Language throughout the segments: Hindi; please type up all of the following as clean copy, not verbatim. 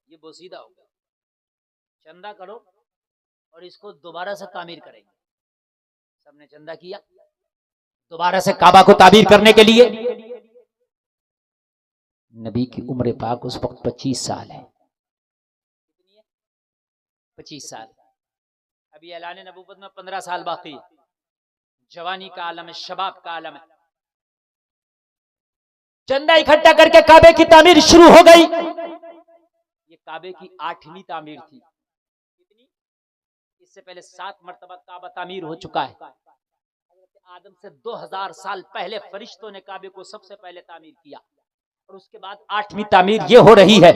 ये बोसीदा हो गया, चंदा करो और इसको दोबारा से तामीर करेंगे। सबने चंदा किया दोबारा से काबा को तामीर करने के लिए। नबी की उम्र पाक उस वक्त 25 साल है। 25 साल। अभी ऐलान नबूवत में 15 साल बाकी। जवानी का आलम है, शबाब का आलम है। चंदा इकट्ठा करके काबे की तामीर शुरू हो गई। ये काबे की 8वीं तामीर थी। कितनी? इससे पहले 7 मरतबा काबा तामीर हो चुका है। आदम से 2000 साल पहले फरिश्तों ने काबे को सबसे पहले तामीर किया और उसके बाद 8वीं तामीर ये हो रही है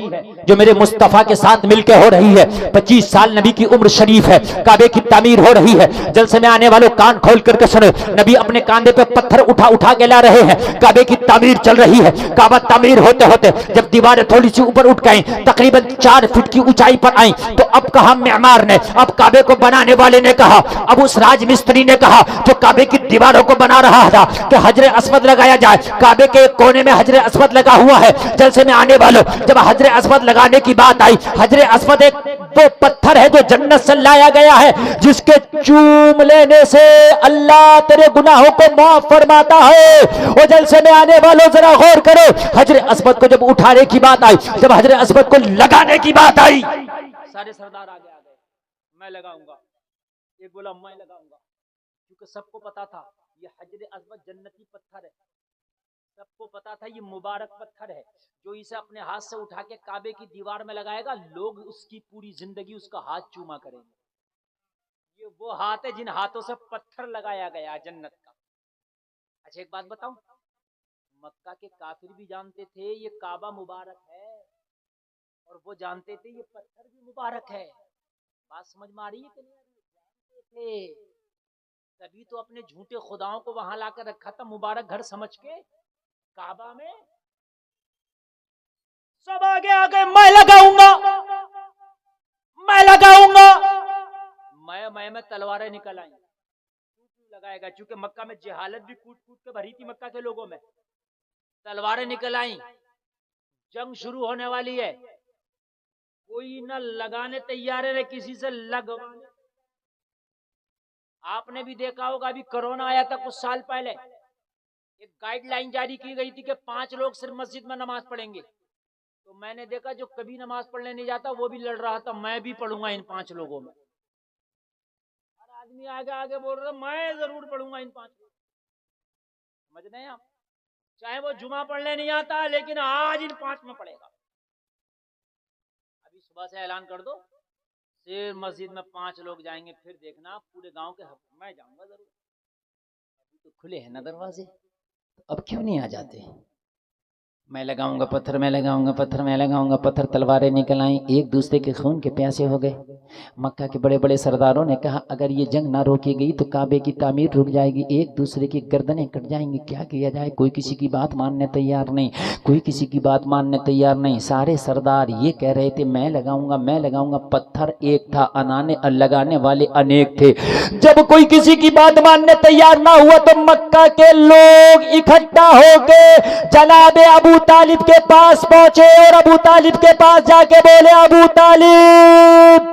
जो मेरे मुस्तफा के साथ मिलकर हो रही है। 25 साल नबी की उम्र शरीफ है, काबे की तामीर हो रही है। जलसे में आने वालों कान खोल करके सुनो, नबी अपने कांधे पे पत्थर उठा उठा के ला रहे हैं। काबे की तामीर चल रही है। काबा तामीर होते होते जब दीवारें थोड़ी सी ऊपर उठ गई, तकरीबन 4 फीट की ऊंचाई पर आई, तो अब कहा मेमार ने, अब काबे को बनाने वाले ने कहा, अब उस राजमिस्त्री ने कहा जो काबे की दीवारों को बना रहा था कि हजरे अस्वद लगाया जाए। काबे के एक कोने में हजरे अस्वद लगा हुआ है। जलसे में आने वालों जब हजरे अस्वद लगाने की बात आई, हजरे अस्वद एक वो पत्थर है जो जन्नत से लाया गया है, जिसके चूम लेने से अल्लाह तेरे गुनाहों को माफ फरमाता है। वो जलसे में आने वालों जरा गौर करो, हजरे अस्वद को जब उठाने की बात आई, जब हजरे अस्वद को लगाने की बात आई, सारे सरदार आगे आ गए, मैं लगाऊंगा। एक बोला मैं लगाऊंगा, क्योंकि सबको पता था ये हजरे अस्वद जन्नती पत्थर है। सबको पता था ये मुबारक पत्थर है, जो इसे अपने हाथ से उठा के काबे की दीवार में लगाएगा, लोग उसकी पूरी जिंदगी उसका हाथ चूमा करेंगे। ये वो हाथ है जिन हाथों से पत्थर लगाया गया जन्नत का। अच्छा एक बात बताऊं, मक्का के काफिर भी जानते थे ये काबा मुबारक है, और वो जानते थे ये पत्थर भी मुबारक है। बात समझ में आ रही है कि नहीं? जानते थे, तभी तो अपने झूठे खुदाओं को वहां लाकर रखा था मुबारक घर समझ के। काबा में सब आगे आ गए, मैं लगाऊंगा, मैं लगाऊंगा। मैं तलवारें निकल आई। क्यों लगाएगा? क्योंकि मक्का में जहालत भी कूट कूट के भरी थी मक्का के लोगों में। तलवारें निकल आई, जंग शुरू होने वाली है। कोई न लगाने तैयार है न किसी से लगवाने। आपने भी देखा होगा, अभी कोरोना आया था कुछ साल पहले, एक गाइडलाइन जारी की गई थी कि 5 लोग सिर्फ मस्जिद में नमाज पढ़ेंगे। तो मैंने देखा जो कभी नमाज पढ़ने नहीं जाता वो भी लड़ रहा था, मैं भी पढ़ूंगा इन 5 लोगों में। हर आदमी आगे आगे बोल रहा मैं जरूर पढ़ूंगा इन 5 लोगों। समझ रहे हैं आप? चाहे वो जुमा पढ़ने नहीं आता, लेकिन आज इन 5 में पढ़ेगा। अभी सुबह से ऐलान कर दो, सिर्फ मस्जिद में 5 लोग जाएंगे, फिर देखना पूरे गांव के हक मैं जाऊंगा जरूर। अभी तो खुले हैं ना दरवाजे, तो अब क्यों नहीं आ जाते? मैं लगाऊंगा पत्थर, मैं लगाऊंगा पत्थर, मैं लगाऊंगा पत्थर। तलवारें निकल आई, एक दूसरे के खून के प्यासे हो गए। मक्का के बड़े बड़े सरदारों ने कहा अगर ये जंग ना रोकी गई तो काबे की तामीर रुक जाएगी, एक दूसरे की गर्दनें कट जाएंगी। क्या किया जाए? कोई किसी की बात मानने तैयार नहीं, कोई किसी की बात मानने तैयार नहीं। सारे सरदार ये कह रहे थे मैं लगाऊंगा, मैं लगाऊंगा। पत्थर एक था, अनाने लगाने वाले अनेक थे। जब कोई किसी की बात मानने तैयार ना हुआ तो मक्का के लोग इकट्ठा होके जनाब अबू तालिब के पास पहुंचे और अबू तालिब के पास जाके बोले अबू तालिब,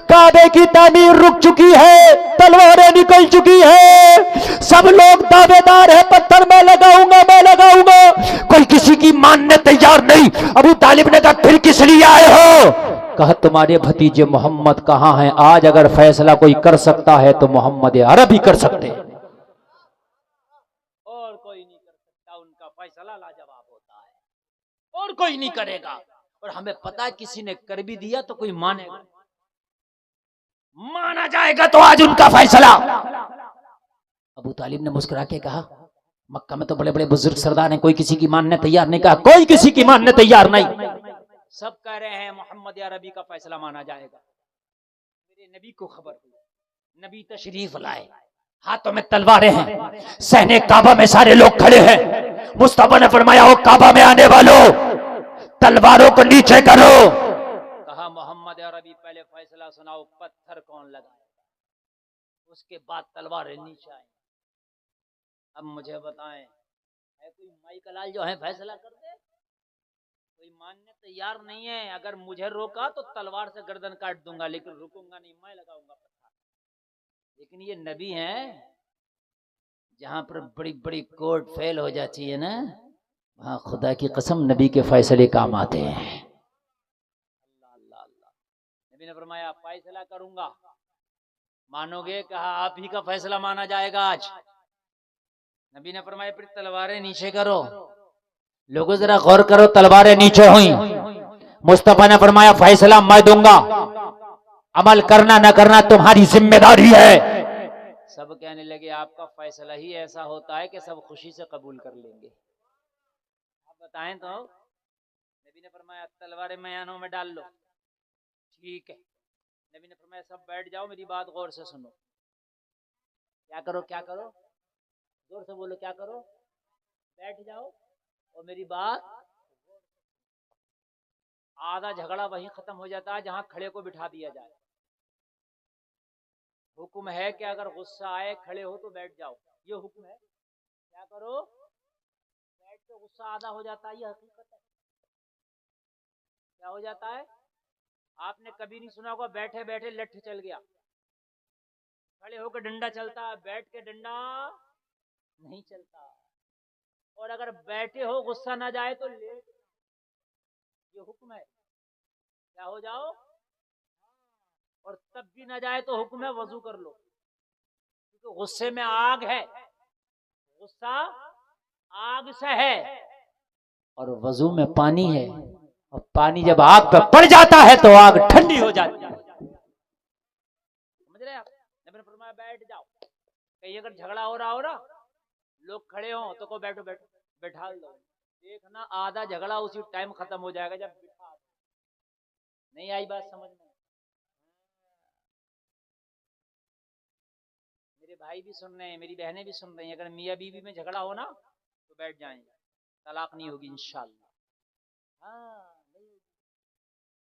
काबे की तामीर रुक चुकी है, तलवारें निकल चुकी है, सब लोग दावेदार है पत्थर मैं लगाऊंगा, मैं लगाऊंगा। कोई किसी की मानने तैयार नहीं। अबू तालिब ने कहा फिर किस लिए आए हो? कहा तुम्हारे भतीजे मोहम्मद कहां हैं? आज अगर फैसला कोई कर सकता है तो मोहम्मद अरब ही कर सकते हैं, और कोई नहीं कर सकता। उनका फैसला लाजवाब होता है और कोई नहीं करेगा। और हमें पता है किसी ने कर भी दिया तो कोई मानेगा, माना जाएगा तो आज उनका फैसला। अबू तालिब ने मुस्कुरा के कहा मक्का में तो बड़े बड़े बुजुर्ग सरदार हैं, कोई किसी की मानने तैयार नहीं। कहा कोई किसी की मानने तैयार नहीं। सब कह रहे हैं मोहम्मद अरबी का फैसला माना जाएगा। मेरे नबी को खबर हुई, नबी तशरीफ लाए, हाथों में तलवारें हैं, सहने काबा में सारे लोग खड़े हैं। मुस्तफा ने फरमाया हो काबा में आने वालों तलवारों को नीचे करो। कहा मोहम्मद अरबी पहले फैसला सुनाओ, पत्थर कौन लगाएगा, उसके बाद तलवारें नीचे आए। अब मुझे बताएं, है कोई माई कलाल जो है फैसला कर दे? कोई मानने तैयार नहीं है। अगर मुझे रोका तो तलवार से गर्दन काट दूंगा, लेकिन रुकूंगा नहीं, मैं लगाऊंगा पत्थर। लेकिन ये नबी हैं, जहां पर बड़ी बड़ी कोर्ट फेल हो जाती है ना, वहां खुदा की कसम नबी के फैसले काम आते हैं। अल्लाह अल्लाह अल्लाह। नबी ने फरमाया फैसला करूंगा, मानोगे? कहा आप ही का फैसला माना जाएगा आज। नबी ने फरमाया फिर तलवारें नीचे करो। लोगों जरा गौर करो, तलवारें नीचे हुई। मुस्तफा ने फरमाया फैसला मैं दूंगा, अमल करना न करना तुम्हारी जिम्मेदारी है। सब कहने लगे आपका फैसला ही ऐसा होता है कि सब खुशी से कबूल कर लेंगे। आप बताएं तो। नबी ने फरमाया तलवारें मैदानों में डाल लो। ठीक है। नबी ने फरमाया सब बैठ जाओ, मेरी बात गौर से सुनो। क्या करो? क्या करो? जोर से बोलो, क्या करो? बैठ जाओ और मेरी बात। आधा झगड़ा वहीं खत्म हो जाता है जहां खड़े को बिठा दिया जाए। हुक्म है कि अगर गुस्सा आए खड़े हो तो बैठ जाओ, ये हुक्म है। क्या करो? बैठ के गुस्सा आधा हो जाता है, ये हकीकत है। क्या हो जाता है? आपने कभी नहीं सुना होगा बैठे बैठे लठ चल गया। खड़े होकर डंडा चलता है, बैठ के डंडा नहीं चलता। और अगर बैठे हो गुस्सा ना जाए तो लेट, ये हुक्म है। क्या हो जाओ? और तब भी ना जाए तो हुक्म है वजू कर लो, क्योंकि गुस्से में आग है। गुस्सा आग से है और वजू में पानी है, और पानी जब आग पर पड़ जाता है तो आग ठंडी हो जाती है। समझ रहे आप? नबी ने फरमाया बैठ जाओ। कहीं अगर झगड़ा हो रहा हो ना, लोग खड़े हो तो को बैठो बैठो, बैठा लो। देखना आधा झगड़ा उसी टाइम खत्म हो जाएगा जब बिठा। नहीं आई बात समझ में? मेरे भाई भी सुन रहे हैं, मेरी बहनें भी सुन रही हैं। अगर मियाँ बीवी में झगड़ा हो ना तो बैठ जाएंगे, तलाक नहीं होगी इंशाल्लाह। हाँ,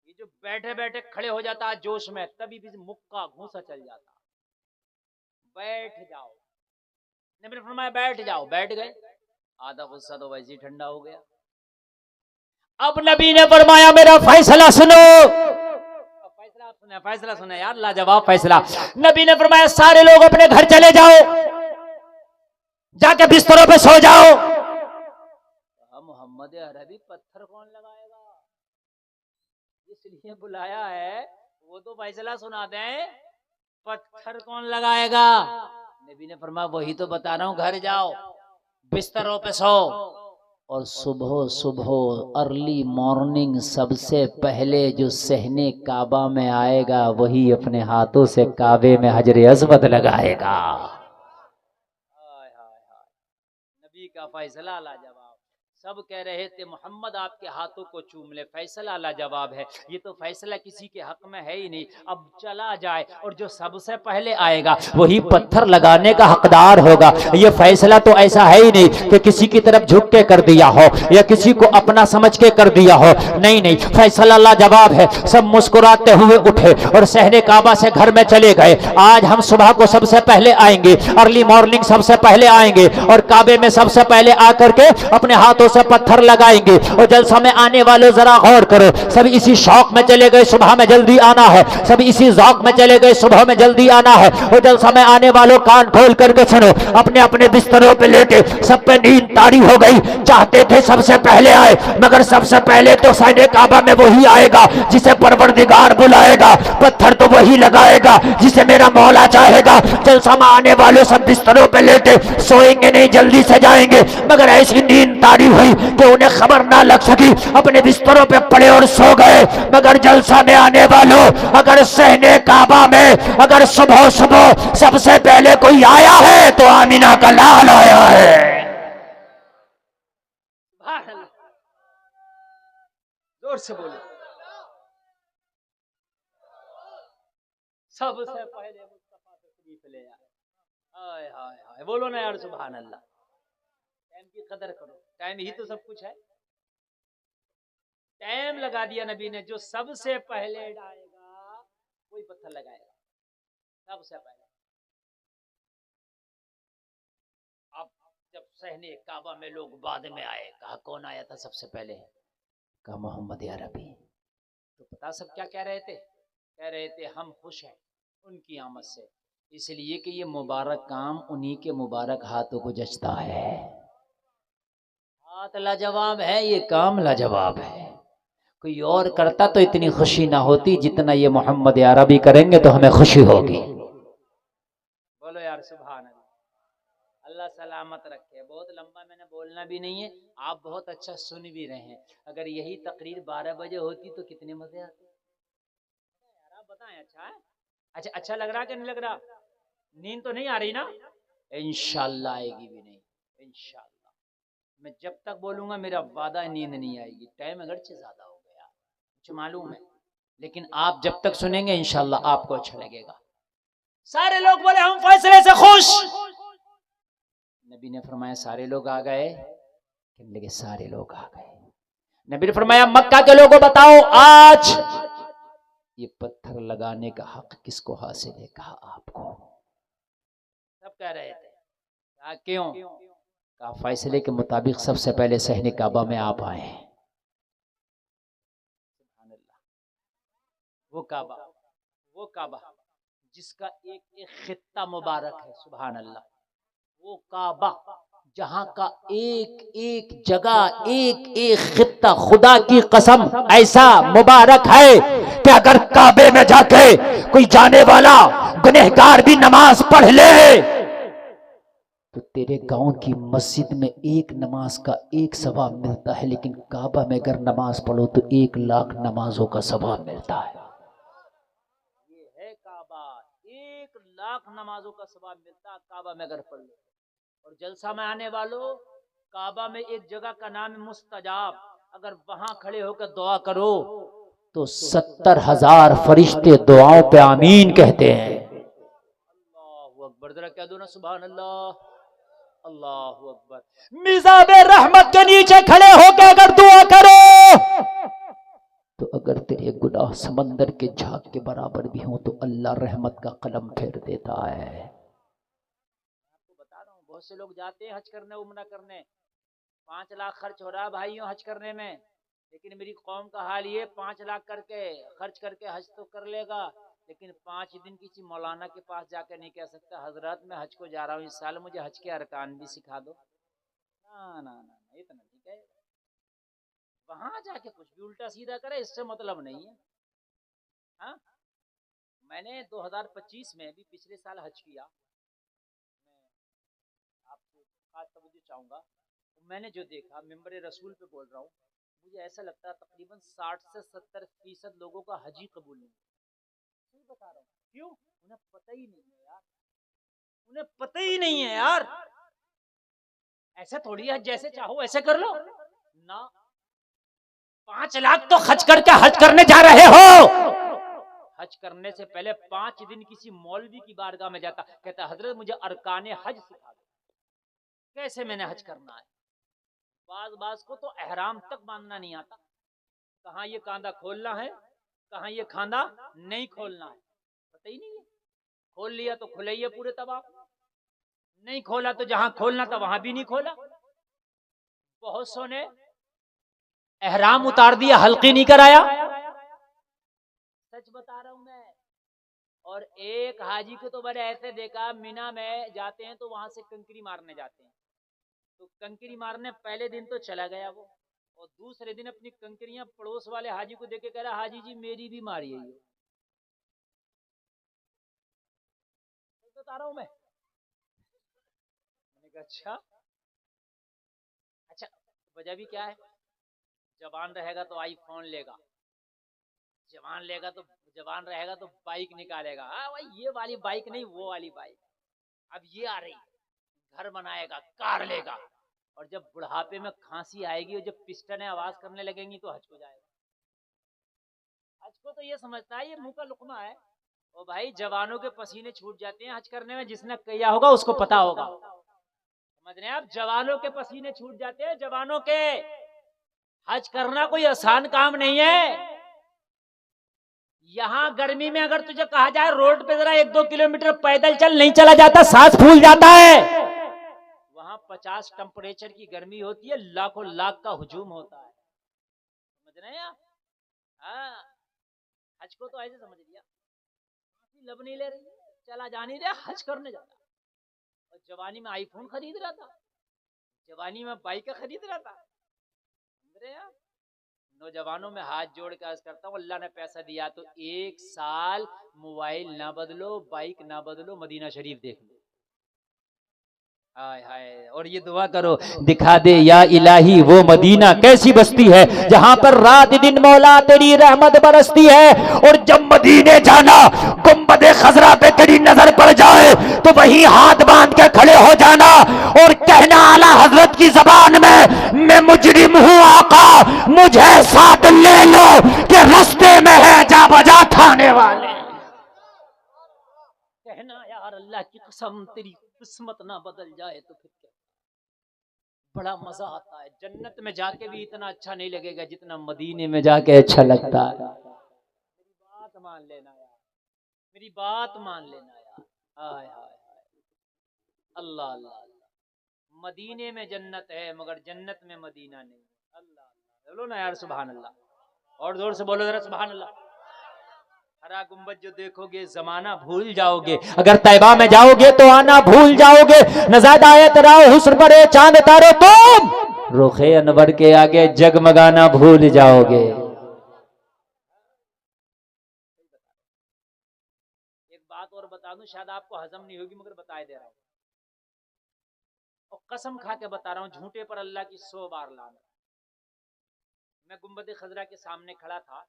ये जो बैठे बैठे खड़े हो जाता है जोश में, तभी भी मुक्का घूसा चल जाता। बैठ जाओ। नबी ने फरमाया बैठ जाओ, बैठ गए। आधा गुस्सा तो वैसे ही ठंडा हो गया। अब नबी ने फरमाया मेरा फैसला सुनो। फैसला सुना यार, लाजवाब फैसला। नबी ने फरमाया सारे लोग अपने घर चले जाओ, जाके बिस्तरों पे सो जाओ। मोहम्मद अरबी पत्थर कौन लगाएगा? इसलिए बुलाया है, वो तो फैसला सुना दें, पत्थर कौन लगाएगा? नबी ने फरमाया वही तो बता रहा हूं, घर जाओ, बिस्तरों पे सो, और सुबह सुबह अर्ली मॉर्निंग सबसे पहले जो सहने काबा में आएगा वही अपने हाथों से काबे में हजरे अस्वद लगाएगा। नबी का फैसला लाजवाब। सब कह रहे थे मोहम्मद आपके हाथों को चूम ले, फैसला लाजवाब है। ये तो फैसला किसी के हक में है ही नहीं। अब चला जाए और जो सबसे पहले आएगा वही पत्थर लगाने का हकदार होगा। ये फैसला तो ऐसा है ही नहीं कि किसी की तरफ झुक के कर दिया हो या किसी को अपना समझ के कर दिया हो। नहीं नहीं, फैसला लाजवाब है। सब मुस्कुराते हुए उठे और सहने काबा से घर में चले गए। आज हम सुबह को सबसे पहले आएंगे, अर्ली मॉर्निंग सबसे पहले आएंगे और काबे में सबसे पहले आकर के अपने हाथों से पत्थर लगाएंगे। और जलसा में आने वाले जरा गौर करो, सब इसी शौक में चले गए सुबह में जल्दी आना है, सब इसी ज़ौक़ में चले गए सुबह में जल्दी आना है। और जलसा में आने वालों कान खोल करके सुनो, अपने अपने बिस्तरों पे लेटे सब पे नींद तारी हो गई। चाहते थे सबसे पहले आए, मगर सबसे पहले तो सहने काबा में वही आएगा जिसे परवरदिगार बुलाएगा, पत्थर तो वही लगाएगा जिसे मेरा मौला चाहेगा। जलसा में आने वाले सब बिस्तरों पे लेटे, सोएंगे नहीं, जल्दी से जाएंगे, मगर ऐसी नींद तारी हुई कि उन्हें खबर ना लग सकी। अपने बिस्तरों पे पड़े और सो गए। मगर जलसा में आने वालों, अगर सहने काबा में अगर सुबह सुबह सबसे पहले कोई आया है तो आमिना का लाल आया है। जोर से बोलो, सबसे पहले मुस्तफा तशरीफ ले आए। हाय हाय हाय, बोलो ना यार सुभान अल्लाह। टाइम की कदर करो, टाइम ही तो सब कुछ है। टाइम लगा दिया नबी ने, जो सबसे पहले आएगा कोई पत्थर लगाएगा सबसे पहले। अब जब सहने काबा में लोग बाद में आए, कहा कौन आया था सबसे पहले? कहा मोहम्मद अरबी। तो पता सब क्या कह रहे थे? कह रहे थे हम खुश हैं उनकी आमद से, इसलिए कि ये मुबारक काम उन्हीं के मुबारक हाथों को जचता है। हाथ लाजवाब है, ये काम लाजवाब है। कोई और करता तो इतनी खुशी ना होती जितना ये मोहम्मद अरबी करेंगे तो हमें खुशी होगी। बोलो यार सुभान अल्लाह। अल्लाह सलामत रखे। बहुत लंबा मैंने बोलना भी नहीं है, आप बहुत अच्छा सुन भी रहे हैं। अगर यही तकरीर 12 बजे होती तो कितने मजे आते यार। आप बताएं, अच्छा है? अच्छा लग रहा कि नहीं लग रहा? नींद तो नहीं आ रही ना? इंशाल्लाह आएगी भी नहीं, इंशाल्लाह। मैं जब तक बोलूंगा मेरा वादा है नींद नहीं आएगी। टाइम अगरचे ज्यादा हो गया, मुझे मालूम है, लेकिन आप जब तक सुनेंगे इंशाल्लाह आपको अच्छा लगेगा। सारे लोग बोले हम फैसले से खुश। नबी ने फरमाया सारे लोग आ गए? कहने लगे सारे लोग आ गए। नबी ने फरमाया मक्का के लोगों बताओ आज ये पत्थर लगाने का हक किसको हासिल है? कहा आपको। सब कह रहे थे क्या, क्यों? कहा फैसले के मुताबिक सबसे पहले सहने काबा में आप आए। वो काबा जिसका एक एक खित्ता मुबारक है, सुभान अल्लाह। वो काबा जहां का एक एक जगह, एक एक खित्ता, खुदा की कसम ऐसा मुबारक है कि अगर काबे में जाके कोई जाने वाला गुनहगार भी नमाज पढ़ ले तो तेरे गांव की मस्जिद में एक नमाज का एक सवाब मिलता है, लेकिन काबा में अगर नमाज पढ़ो तो 1 लाख नमाजों का सवाब मिलता है। ये है काबा, 1 लाख नमाजों का सवाब मिलता है काबा में अगर पढ़ लो। और जलसा में आने वालों, काबा में एक जगह का नाम है मुस्तजाब, अगर वहां खड़े होकर दुआ करो तो 70,000 फरिश्ते दुआओं पे आमीन कहते हैं। अल्लाहु अकबर, जरा कह दो ना सुभान अल्लाह। अल्लाहु अकबर। मिज़ाबे रहमत के नीचे खड़े होकर अगर दुआ करो तो अगर तेरे गुनाह समंदर के झाग के बराबर भी हो तो अल्लाह रहमत का कलम फेर देता है। बहुत से लोग जाते हैं हज करने, उम्रा करने, 5 लाख खर्च हो रहा है भाइयों हज करने में, लेकिन मेरी कौम का हाल ये 5 लाख करके खर्च करके हज तो कर लेगा, लेकिन 5 दिन किसी मौलाना के पास जाकर नहीं कह सकता हजरत मैं हज को जा रहा हूँ, इस साल मुझे हज के अरकान भी सिखा दो। ना ना ना, इतना ठीक है। वहां जाके कुछ भी उल्टा सीधा करे इससे मतलब नहीं है। हाँ, मैंने 2025 में भी पिछले साल हज किया। आपको खास तवज्जो चाहूंगा, मैंने जो देखा, मिंबर रसूल पे बोल रहा हूँ, मुझे ऐसा लगता है तकरीबन 60 से 70% लोगों का हज ही कबूल नहीं। सही बता रहा हूँ। क्यों? उन्हें पता ही नहीं है यार, उन्हें पता ही नहीं है यार। ऐसे थोड़ी है जैसे चाहो ऐसे कर लो ना। 5 लाख तो खर्च करके हज करने जा रहे हो। हज करने से पहले 5 दिन किसी मौलवी की बारगाह में जाता, कहता हजरत मुझे अरकाने हज सिखा दो, कैसे मैंने हज करना है। बाज को तो एहराम तक बांधना नहीं आता, कहाँ ये कांधा खोलना है, कहाँ ये खांदा नहीं खोलना है, पता ही नहीं है। खोल लिया तो खुले ही पूरे तबाह, नहीं खोला तो जहां खोलना था वहां भी नहीं खोला। बहुत सौ ने एहराम उतार दिया, हल्की नहीं कराया। सच बता रहा हूं मैं। और एक हाजी को तो मैंने ऐसे देखा, मीना में जाते हैं तो वहां से कंकरी मारने जाते हैं, तो कंकरी मारने पहले दिन तो चला गया वो, और दूसरे दिन अपनी कंकरियां पड़ोस वाले हाजी को देके कह रहा हाजी जी मेरी भी मारिए। ये बता रहा हूं मैं। मैंने कहा अच्छा वजह भी क्या है? जवान रहेगा तो आईफोन लेगा, जवान जवान रहेगा तो बाइक निकालेगा। हाँ भाई, ये वाली बाइक नहीं, वो वाली बाइक। अब ये आ रही, घर बनाएगा, कार लेगा, और जब बुढ़ापे में खांसी आएगी और जब पिस्टनें आवाज करने लगेंगी तो हज को जाएगा। हज को तो ये समझता है ये मुंह का लुकमा है। और भाई जवानों के पसीने छूट जाते हैं हज करने में, जिसने किया होगा उसको पता होगा। समझ रहे हैं आप? जवानों के पसीने छूट जाते हैं, जवानों के। हज करना कोई आसान काम नहीं है। यहां गर्मी में अगर तुझे कहा जाए रोड पे जरा 1-2 किलोमीटर पैदल चल, नहीं चला जाता, सांस फूल जाता है। वहां 50 टेम्परेचर की गर्मी होती है, लाखों लाख का हुजूम होता है। समझ रहे हैं आप? हाँ, हज को तो ऐसे समझ लिया, लब नहीं ले रही, चला जा नहीं रहा, हज करने जाता। और जवानी में आईफोन खरीद रहा था, जवानी में बाइक खरीद रहा था। समझ रहे हैं आप? नौजवानों में हाथ जोड़ के अर्ज करता हूँ, अल्लाह ने पैसा दिया तो 1 साल मोबाइल ना बदलो, बाइक ना बदलो, मदीना शरीफ देख लो। हाय हाय, और ये दुआ करो, दिखा दे या इलाही वो मदीना कैसी बस्ती है जहां पर रात दिन मौला तेरी रहमत बरसती है। और जब मदीने जाना, गुंबदे खजरा पे तेरी नजर पड़ जाए तो वहीं हाथ बांध के खड़े हो जाना और कहना आला हजरत की जबान में, मैं मुजरिम हूँ आका, मुझे साथ ले लो कि रास्ते में है जा बजा थाने वाले। कहना यार अल्लाह की कसम तेरी किस्मत ना बदल जाए तो फिर क्या। बड़ा मजा आता है, जन्नत में जाके भी इतना अच्छा नहीं लगेगा जितना मदीने में जाके अच्छा लगता है। मेरी बात मान लेना यार, मेरी बात मान लेना यार। हाय हाय हाय, अल्लाह अल्लाह अल्लाह। मदीने में जन्नत है मगर जन्नत में मदीना नहीं। अल्लाह अल्लाह, बोलो ना यार सुभान अल्लाह, और जोर से बोलो जरा सुभान अल्लाह। हरा गुंबद जो देखोगे जमाना भूल जाओगे, अगर तैबा में जाओगे तो आना भूल जाओगे। नज़ाद आयत राव हुस्न पर चांद तारो तुम, रुखे अनवर के आगे जगमगाना भूल जाओगे। एक बात और बता दूं, शायद आपको हजम नहीं होगी मगर बताए दे रहा हूं, और कसम खा के बता रहा हूं, झूठे पर अल्लाह की 100 बार लानत। मैं गुंबद खजरा के सामने खड़ा था,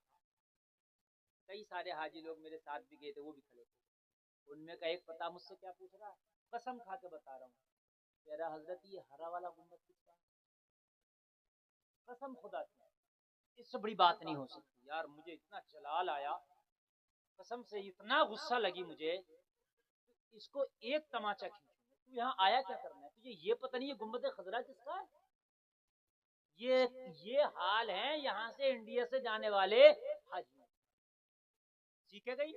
कई सारे हाजी लोग मेरे साथ भी गए थे, वो भी खड़े थे। उनमें का एक पता मुझसे क्या पूछ रहा, कसम खा के बता रहा हूँ, कह रहा हजरत ये हरा वाला गुंबद किसका? कसम खुदा की, इससे बड़ी बात नहीं हो सकती यार। मुझे इतना जलाल आया, कसम से इतना गुस्सा लगी मुझे, इसको एक तमाचा खींचूंगा। तू यहाँ आया क्या करना है? तुझे ये पता नहीं है गुंबद खजरा किसका है? ये हाल है यहाँ से इंडिया से जाने वाले हाजी। ठीक है, गई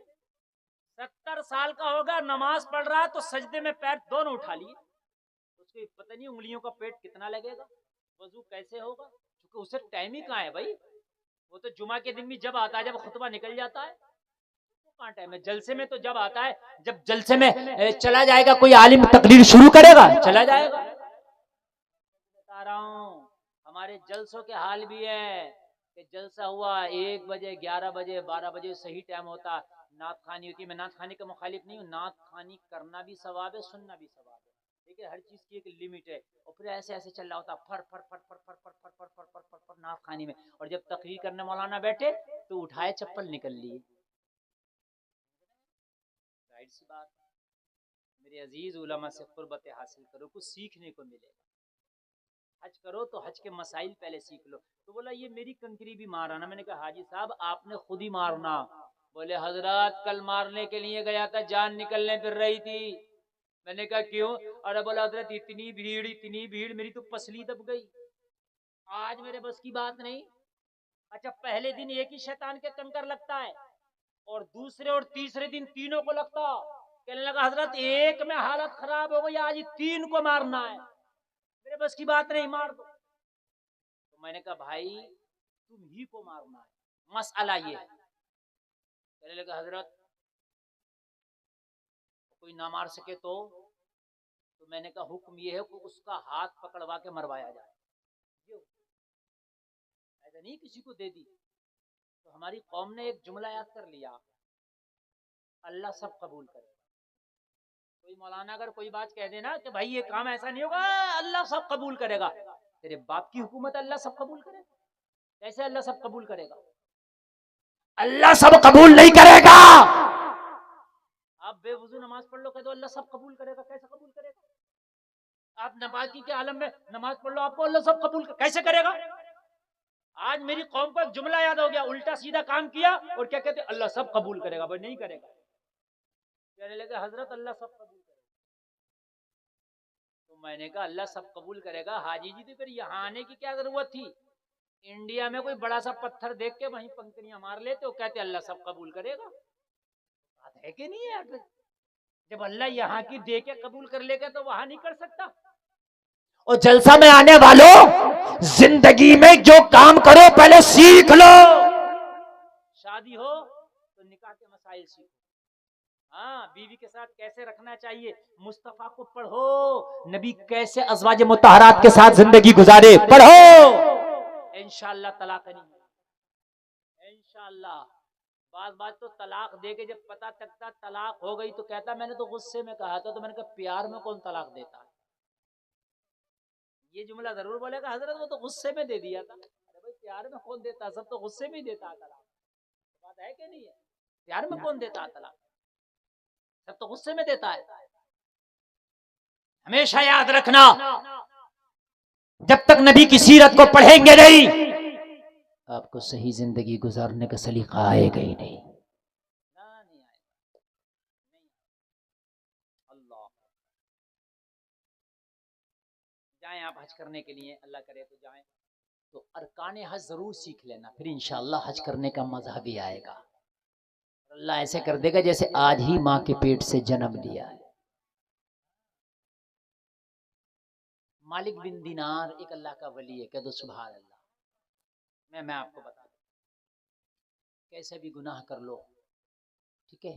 70 साल का होगा, नमाज पढ़ रहा है तो सजदे में पैर दोनों उठा लिए। उसको पता नहीं उंगलियों का पेट कितना लगेगा, वजू कैसे होगा, क्योंकि उसे टाइम ही कहाँ है भाई। वो तो जुमा के दिन भी जब आता है जब खुतबा निकल जाता है, तो कहाँ टाइम है। जलसे में तो जब आता है जब जलसे में चला जाएगा, कोई आलिम तकरीर शुरू करेगा चला जाएगा। बता रहा हूँ हमारे जलसों के हाल भी है कि जलसा हुआ 1 बजे 11 बजे 12 बजे सही टाइम होता, नात खानी होती है। मैं नात खानी का मुखालिफ नहीं हूँ, नात खानी करना भी सवाब है, सुनना भी सवाब है, ठीक है, हर चीज की एक लिमिट है। और फिर ऐसे ऐसे चल रहा होता फर फर फर फर फर फर फर फर फर फर फर फर नात खानी में, और जब तकरीर करने मौलाना बैठे तो उठाए चप्पल निकल लिए। राइट सी बात। मेरे अजीज उलमा से कुर्बत हासिल करो, कुछ सीखने को मिलेगा। हज करो तो हज के मसाइल पहले सीख लो। तो बोला ये मेरी कंकरी भी माराना। मैंने कहा हाजी साहब आपने खुद ही मारना। बोले हजरत कल मारने के लिए गया था, जान निकलने फिर रही थी। मैंने कहा क्यों? अरे बोला हजरत इतनी भीड़ मेरी तो पसली दब गई, आज मेरे बस की बात नहीं। अच्छा, पहले दिन एक ही शैतान के कंकर लगता है और दूसरे और तीसरे दिन तीनों को लगता। कहने लगा हजरत एक में हालत खराब हो गई, आज 3 को मारना है, मेरे बस की बात नहीं, मार दो। तो मैंने कहा भाई तुम ही को मारना है, मसला ये है। कहने लगा हजरत कोई ना मार सके तो मैंने कहा हुक्म ये है कि उसका हाथ पकड़वा के मरवाया जाए। ऐसा नहीं किसी को दे दी। तो हमारी कौम ने एक जुमला याद कर लिया, अल्लाह सब कबूल करे। कोई मौलाना अगर कोई बात कह देना कि भाई ये काम ऐसा नहीं होगा, अल्लाह सब कबूल करेगा, तेरे बाप की हुकूमत अल्लाह सब कबूल करेगा? कैसे अल्लाह सब कबूल करेगा? अल्लाह सब कबूल नहीं करेगा। आप बेवजू नमाज पढ़ लो, कह दो अल्लाह सब कबूल करेगा, कैसे कबूल करेगा? आप नमाजी के आलम में नमाज पढ़ लो, आपको अल्लाह सब कबूल कैसे करेगा? आज मेरी कौम को एक जुमला याद हो गया, उल्टा सीधा काम किया और क्या कहते अल्लाह सब कबूल करेगा। भाई नहीं करेगा। कहने लगे हजरत अल्लाह सब कबूल करेगा। तो मैंने कहा अल्लाह सब कबूल करेगा हाजी जी, तो फिर यहाँ आने की क्या जरूरत थी? इंडिया में कोई बड़ा सा पत्थर देख के वहीं पंखुड़ियां मार लेते हो, कहते अल्लाह सब कबूल करेगा। बात है कि नहीं यार? जब अल्लाह यहाँ की दे के कबूल कर लेगा तो वहां नहीं कर सकता? और जलसा में आने वालों, जिंदगी में जो काम करो पहले सीख लो। शादी हो तो निकाह के मसाइल सीखो। हाँ, बीवी के साथ कैसे रखना चाहिए, मुस्तफा को पढ़ो, नबी कैसे अज़वाज मुतहरात के साथ जिंदगी गुजारे, पढ़ो। इंशाअल्लाह तलाक नहीं, इंशाअल्लाह। बात तो तलाक दे के जब पता चलता तलाक हो गई तो कहता मैंने तो गुस्से में कहा था। तो मैंने कहा प्यार में कौन तलाक देता है? ये जुमला जरूर बोलेगा हजरत वो तो गुस्से में दे दिया था। अरे भाई प्यार में कौन देता, सब तो गुस्से में ही देता तलाक। बात है कि नहीं है? प्यार में कौन देता तलाक, सब तो गुस्से में देता है। हमेशा याद रखना, जब तक नबी की सीरत को पढ़ेंगे नहीं, आपको सही जिंदगी गुजारने का सलीका आएगा ही नहीं। अल्लाह, जाएं आप हज करने के लिए, अल्लाह करे तो जाएं। तो अरकान हज जरूर सीख लेना, फिर इंशाअल्लाह हज करने का मजा भी आएगा। अल्लाह ऐसे कर देगा जैसे आज ही माँ के पेट से जन्म लिया है। मालिक बिन दिनार एक अल्लाह का वली है, कह दो सुभान अल्लाह। मैं आपको बता दूं, कैसे भी गुनाह कर लो, ठीक है,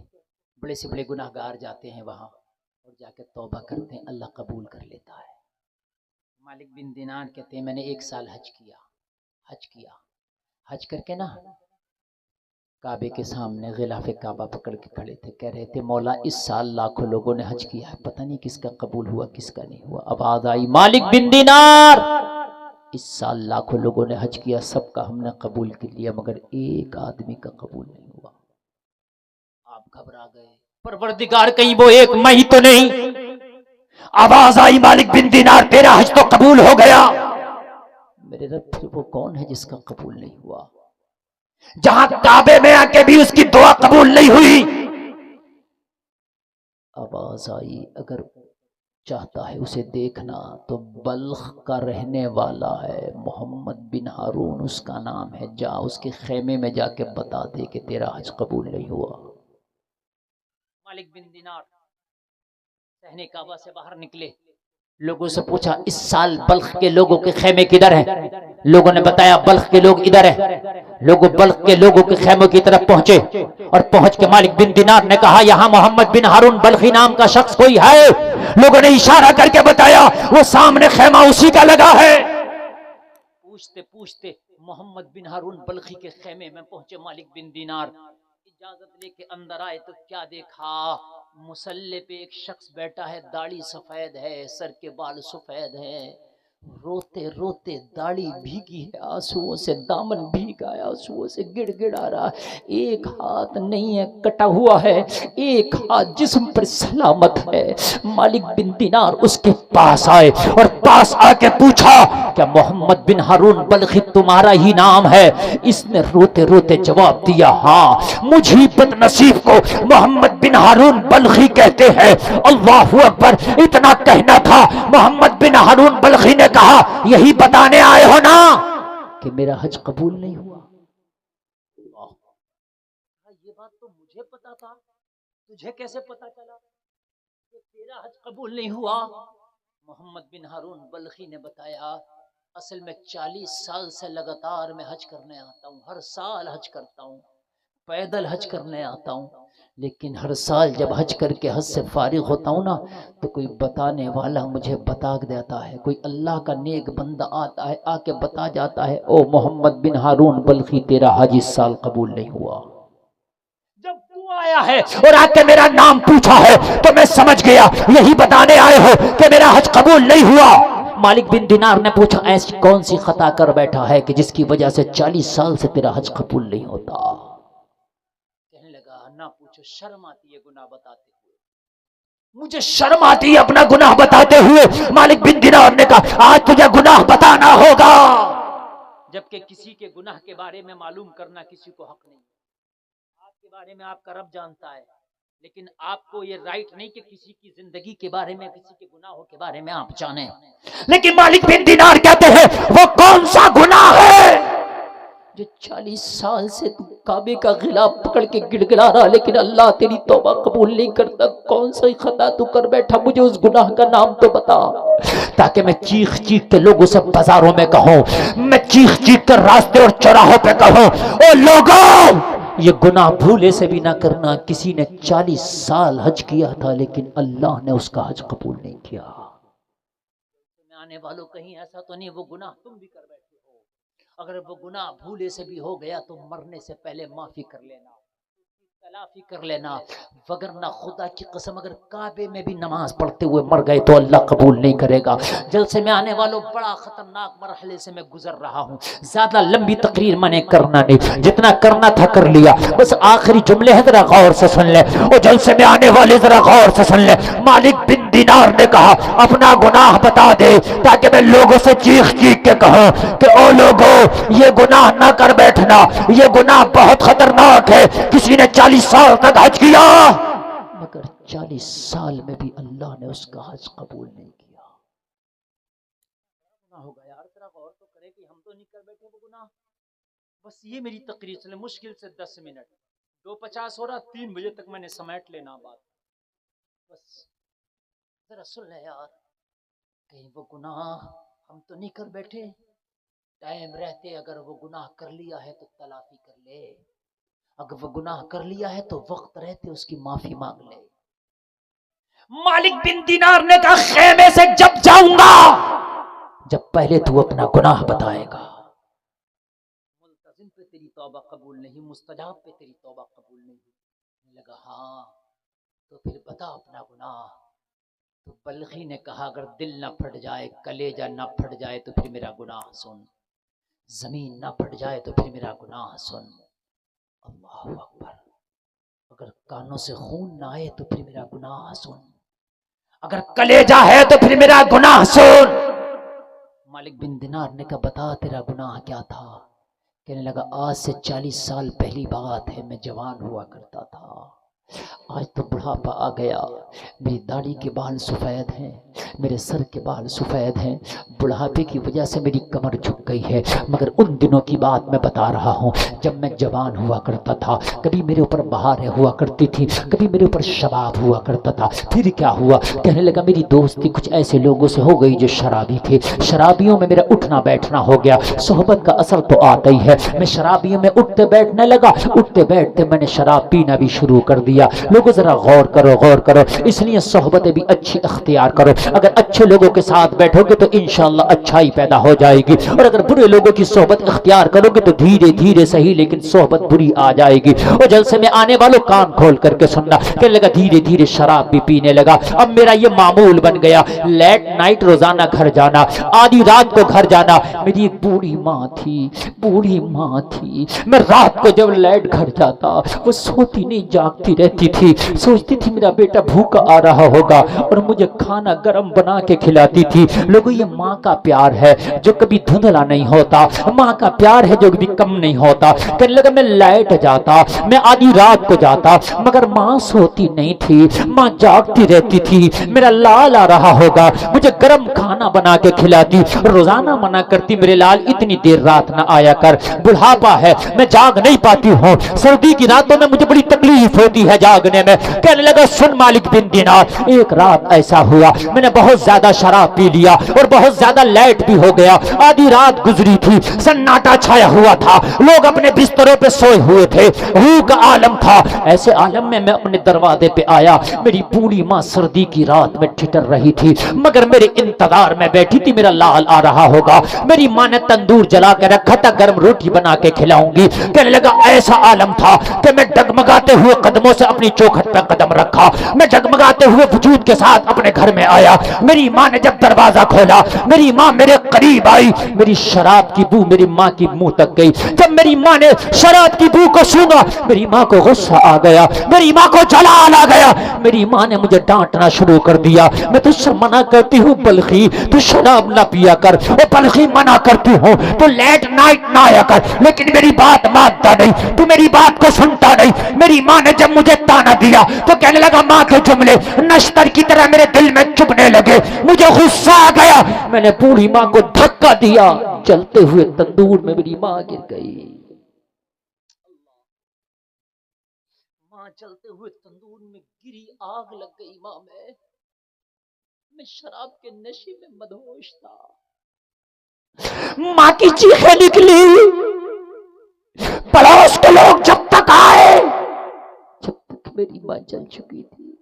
बड़े से बड़े गुनाहगार जाते हैं वहां और जाकर तौबा करते हैं, अल्लाह कबूल कर लेता है। मालिक बिन दिनार कहते हैं मैंने 1 साल हज किया, हज करके ना काबे के सामने गिलाफे काबा पकड़ के खड़े थे, कह रहे थे मौला इस साल लाखों लोगों ने हज किया है, पता नहीं किसका कबूल हुआ किसका नहीं हुआ। आवाज आई मालिक बिन दिनार, इस साल लाखों लोगों ने हज किया, सबका हमने कबूल कर लिया, मगर एक आदमी का कबूल नहीं हुआ। आप घबरा गए, परवरदिगार कहीं वो एक मैं ही तो नहीं। आवाज आई मालिक बिन दिनार तेरा हज तो कबूल हो गया। मेरे रब फिर वो कौन है जिसका कबूल नहीं हुआ? जहां काबे में आके भी उसकी दुआ कबूल नहीं हुई। आवाज आई अगर चाहता है उसे देखना तो बल्ख का रहने वाला है, मोहम्मद बिन हारून उसका नाम है, जा उसके खेमे में जाके बता दे कि तेरा हज कबूल नहीं हुआ। मालिक बिन दिनार सहने काबा से बाहर निकले, लोगों से पूछा इस साल बल्ख के लोगों के खेमे किधर हैं? लोगों ने बताया बल्ख के लोग इधर हैं। लोगों बल्ख के लोगों के खेमों की तरफ पहुंचे और पहुंच के मालिक बिन दिनार ने कहा यहां मोहम्मद बिन हारून बल्खी नाम का शख्स कोई है? लोगों ने इशारा करके बताया वो सामने खेमा उसी का लगा है। पूछते पूछते मोहम्मद बिन हारून बल्खी के खेमे में पहुंचे। मालिक बिन दिनार इजाजत लेके अंदर आए तो क्या देखा, मुसल्ले पे एक शख्स बैठा है, दाढ़ी सफेद है, सर के बाल सफेद हैं, रोते रोते दाढ़ी भीगी है, आंसुओं से दामन भीगा है, आंसुओं से गिड़गिड़ा रहा है, एक हाथ नहीं है कटा हुआ है, एक हाथ जिस्म पर सलामत है। मालिक बिन दिनार उसके पास आए और पास आके पूछा क्या मोहम्मद बिन हारून बल्खी तुम्हारा ही नाम है? इसने रोते रोते जवाब दिया हाँ, मुझे बदनसीब को मोहम्मद बिन हारून बल्खी कहते हैं। अल्लाहू अकबर, इतना कहना था, मोहम्मद बिन हारून बल्खी ने कहा यही बताने आए हो ना कि मेरा हज कबूल नहीं हुआ? ये बात तो मुझे पता था, तुझे कैसे पता चला कि तेरा हज कबूल नहीं हुआ? मोहम्मद बिन हारून बल्खी ने बताया असल में 40 साल से लगातार मैं हज करने आता हूँ, हर साल हज करता हूँ, पैदल हज करने आता हूँ, लेकिन हर साल जब हज करके हज से फारिग होता हूँ ना तो कोई बताने वाला मुझे बता देता है, कोई अल्लाह का नेक बंदा आता है आके बता जाता है ओ मोहम्मद बिन हारून बल्खी तेरा हज इस साल कबूल नहीं हुआ। जब तू आया है और आके मेरा नाम पूछा है तो मैं समझ गया यही बताने आए हो कि मेरा हज कबूल नहीं हुआ। मालिक बिन दिनार ने पूछा ऐसी कौन सी खता कर बैठा है कि जिसकी वजह से 40 साल से तेरा हज कबूल नहीं होता? कहने लगा ना पूछो, शर्म आती है गुनाह बताते हुए, मुझे शर्म आती है अपना गुनाह बताते हुए। मालिक बिन दिनार ने कहा आज तुझे गुनाह बताना होगा, जबकि किसी के गुनाह के बारे में मालूम करना किसी को हक नहीं। आपके बारे में आपका रब जानता है, लेकिन आपको ये राइट नहीं कि किसी की जिंदगी के बारे में, किसी के गुनाहों के बारे में आप जाने। लेकिन मालिक बिन दिनार कहते हैं वो कौन सा गुनाह है जो 40 साल से तू काबे का गिलाफ पकड़ के गिड़गिड़ा रहा, लेकिन अल्लाह तेरी तौबा कबूल नहीं करता। कौन सा खता तू कर बैठा, मुझे उस गुनाह का नाम तो बता, ताकि मैं चीख चीख के लोगों से बाजारों में कहूं, मैं चीख चीख कर रास्ते और चौराहों पे कहूं, ओ लोगों ये गुनाह भूले से भी ना करना। किसी ने 40 साल हज किया था, लेकिन अल्लाह ने उसका हज कबूल नहीं किया। आने वालों कहीं ऐसा तो नहीं वो गुनाह तुम भी कर बैठे हो। अगर वो गुनाह भूले से भी हो गया तो मरने से पहले माफी कर लेना, तलाफी कर लेना, वगरना खुदा की कसम अगर काबे में भी नमाज पढ़ते हुए मर गए तो अल्लाह कबूल नहीं करेगा। जलसे में आने वालों बड़ा खतरनाक मरहले से मैं गुजर रहा हूँ। ज्यादा लंबी तकरीर मैंने करना नहीं, जितना करना था कर लिया। बस आखिरी जुमले हैं, जरा गौर से सुन ले। और जलसे में आने वाले जरा गौर से सुन ले। मालिक बिन दीनार ने कहा अपना गुनाह बता दे, ताकि मैं लोगों से चीख चीख के कहूं कि ओ लोगों ये गुनाह ना कर बैठना, ये गुनाह बहुत खतरनाक है। किसी ने 40 साल तक हज किया, मगर 40 साल में भी अल्लाह ने उसका हज कबूल नहीं किया। होगा यार, तेरा गौर तो करे कि हम तो नहीं कर बैठे वो गुनाह। बस ये मेरी तकरीर चले, मुश्किल से 10 मिनट, 2:50 हो रहा, 3 बजे तक मैंने समेट लेना बात। बस जरा सुन ले यार, कहीं वो गुनाह हम तो नहीं कर बैठे। टाइम रहते अगर वो गुनाह कर लिया है तो तलाफी कर ले, अगर वो गुनाह कर लिया है तो वक्त रहते उसकी माफी मांग ले। मालिक बिन दीनार ने कहा खेमे से जब जाऊंगा जब पहले तू अपना गुनाह बताएगा। मुल्तजिम पे तेरी तौबा कबूल नहीं, मुस्तजाब पे तेरी तौबा कबूल नहीं। लगा हाँ तो फिर बता अपना गुनाह। तो बल्खी ने कहा अगर दिल ना फट जाए, कलेजा ना फट जाए तो फिर मेरा गुनाह सुन, जमीन ना फट जाए तो फिर मेरा गुनाह सुन। अल्लाहु अकबर। अगर कानों से खून ना आए तो फिर मेरा गुनाह सुन, अगर कलेजा है तो फिर मेरा गुनाह सुन। मालिक बिन दिनार ने कहा बता तेरा गुनाह क्या था। कहने लगा आज से 40 साल पहली बात है, मैं जवान हुआ करता था, आज तो बुढ़ापा आ गया, मेरी दाढ़ी के बाल सफ़ेद हैं, मेरे सर के बाल सफ़ेद हैं, बुढ़ापे की वजह से मेरी कमर झुक गई है। मगर उन दिनों की बात मैं बता रहा हूँ जब मैं जवान हुआ करता था। कभी मेरे ऊपर बहारें हुआ करती थी, कभी मेरे ऊपर शबाब हुआ करता था। फिर क्या हुआ, कहने लगा मेरी दोस्ती कुछ ऐसे लोगों से हो गई जो शराबी थे, शराबियों में मेरा उठना बैठना हो गया। सोहबत का असर तो आता ही है, मैं शराबियों में उठते बैठने लगा, उठते बैठते मैंने शराब पीना भी शुरू कर दिया। लोगों जरा गौर करो, गौर करो, इसलिए सोहबतें भी अच्छी अख्तियार करो। अगर अच्छे लोगों के साथ बैठोगे तो इंशाअल्लाह अच्छाई पैदा हो जाएगी, और अगर बुरे लोगों की सोहबत अख्तियार करोगे तो धीरे धीरे सही लेकिन सोहबत बुरी आ जाएगी। और जलसे में आने वालों कान खोल करके सुनना। कहने लगा धीरे धीरे शराब भी पीने लगा। अब मेरा ये मामूल बन गया, लेट नाइट रोजाना घर जाना, आधी रात को घर जाना। मेरी एक बूढ़ी माँ थी, बूढ़ी माँ थी, मैं रात को जब लेट घर जाता वो सोती नहीं जागती रहती थी, सोचती थी मेरा बेटा भूखा आ रहा होगा और मुझे खाना गरम बना के खिलाती थी। लोगों ये माँ का प्यार है जो कभी धुंधला नहीं होता, माँ का प्यार है जो कभी कम नहीं होता। कहने लगा मैं लेट जाता, मैं आधी रात को जाता, मगर माँ सोती नहीं थी, माँ जागती रहती थी, मेरा लाल आ रहा होगा, मुझे गरम खाना बना के खिलाती। रोजाना मना करती मेरे लाल इतनी देर रात ना आया कर, बुढ़ापा है मैं जाग नहीं पाती हूँ, सर्दी की रातों में मुझे बड़ी तकलीफ होती है जागने में। कहने लगा सुन मालिक बिन दिनार, एक रात ऐसा हुआ मैंने बहुत ज्यादा शराब पी लिया और बहुत ज्यादा लेट भी हो गया। आधी रात गुजरी थी, सन्नाटा छाया हुआ था, लोग अपने बिस्तरों पे सोए हुए थे, रूह का आलम था। ऐसे आलम में मैं अपने दरवाजे पे आया, मेरी बूढ़ी माँ सर्दी की रात में ठिठर रही थी, मगर मेरे इंतजार में बैठी थी मेरा लाल आ रहा होगा। मेरी माँ ने तंदूर जला के रखा था, गर्म रोटी बना के खिलाऊंगी। कहने लगा ऐसा आलम था कि मैं डगमगाते हुए कदमों से अपनी चौखट पर कदम रखा, मैं जगमगाते हुए वजूद के साथ अपने घर में आया। मेरी माँ ने जब दरवाजा खोला, मेरी माँ मेरे करीब आई, मेरी शराब की बू मेरी माँ की मुंह तक गई। जब मेरी माँ ने शराब की बू को सूंघा, मेरी माँ को गुस्सा आ गया, मेरी माँ को जलाल आ गया। मेरी माँ ने मुझे डांटना शुरू कर दिया, मैं तुझसे मना करती हूँ बल्खी तू शराब ना पिया कर, ओ बल्खी मना करती हूँ तू लेट नाइट ना आया कर, लेकिन मेरी बात मानता नहीं, तू मेरी बात को सुनता नहीं। मेरी माँ ने जब मुझे ताना दिया तो कहने लगा माँ के जुमले नश्तर की तरह मेरे दिल में चुभने लगे, मुझे गुस्सा आ गया, मैंने बूढ़ी माँ को धक्का दिया, जलते हुए तंदूर में मेरी माँ गिर गई। माँ चलते हुए तंदूर में गिरी, आग लग गई माँ में। मैं शराब के नशे में मदहोश था। माँ की चीखें निकली। पड़ोस के लोग जब तक आए, जब तक मेरी माँ जल चुकी थी,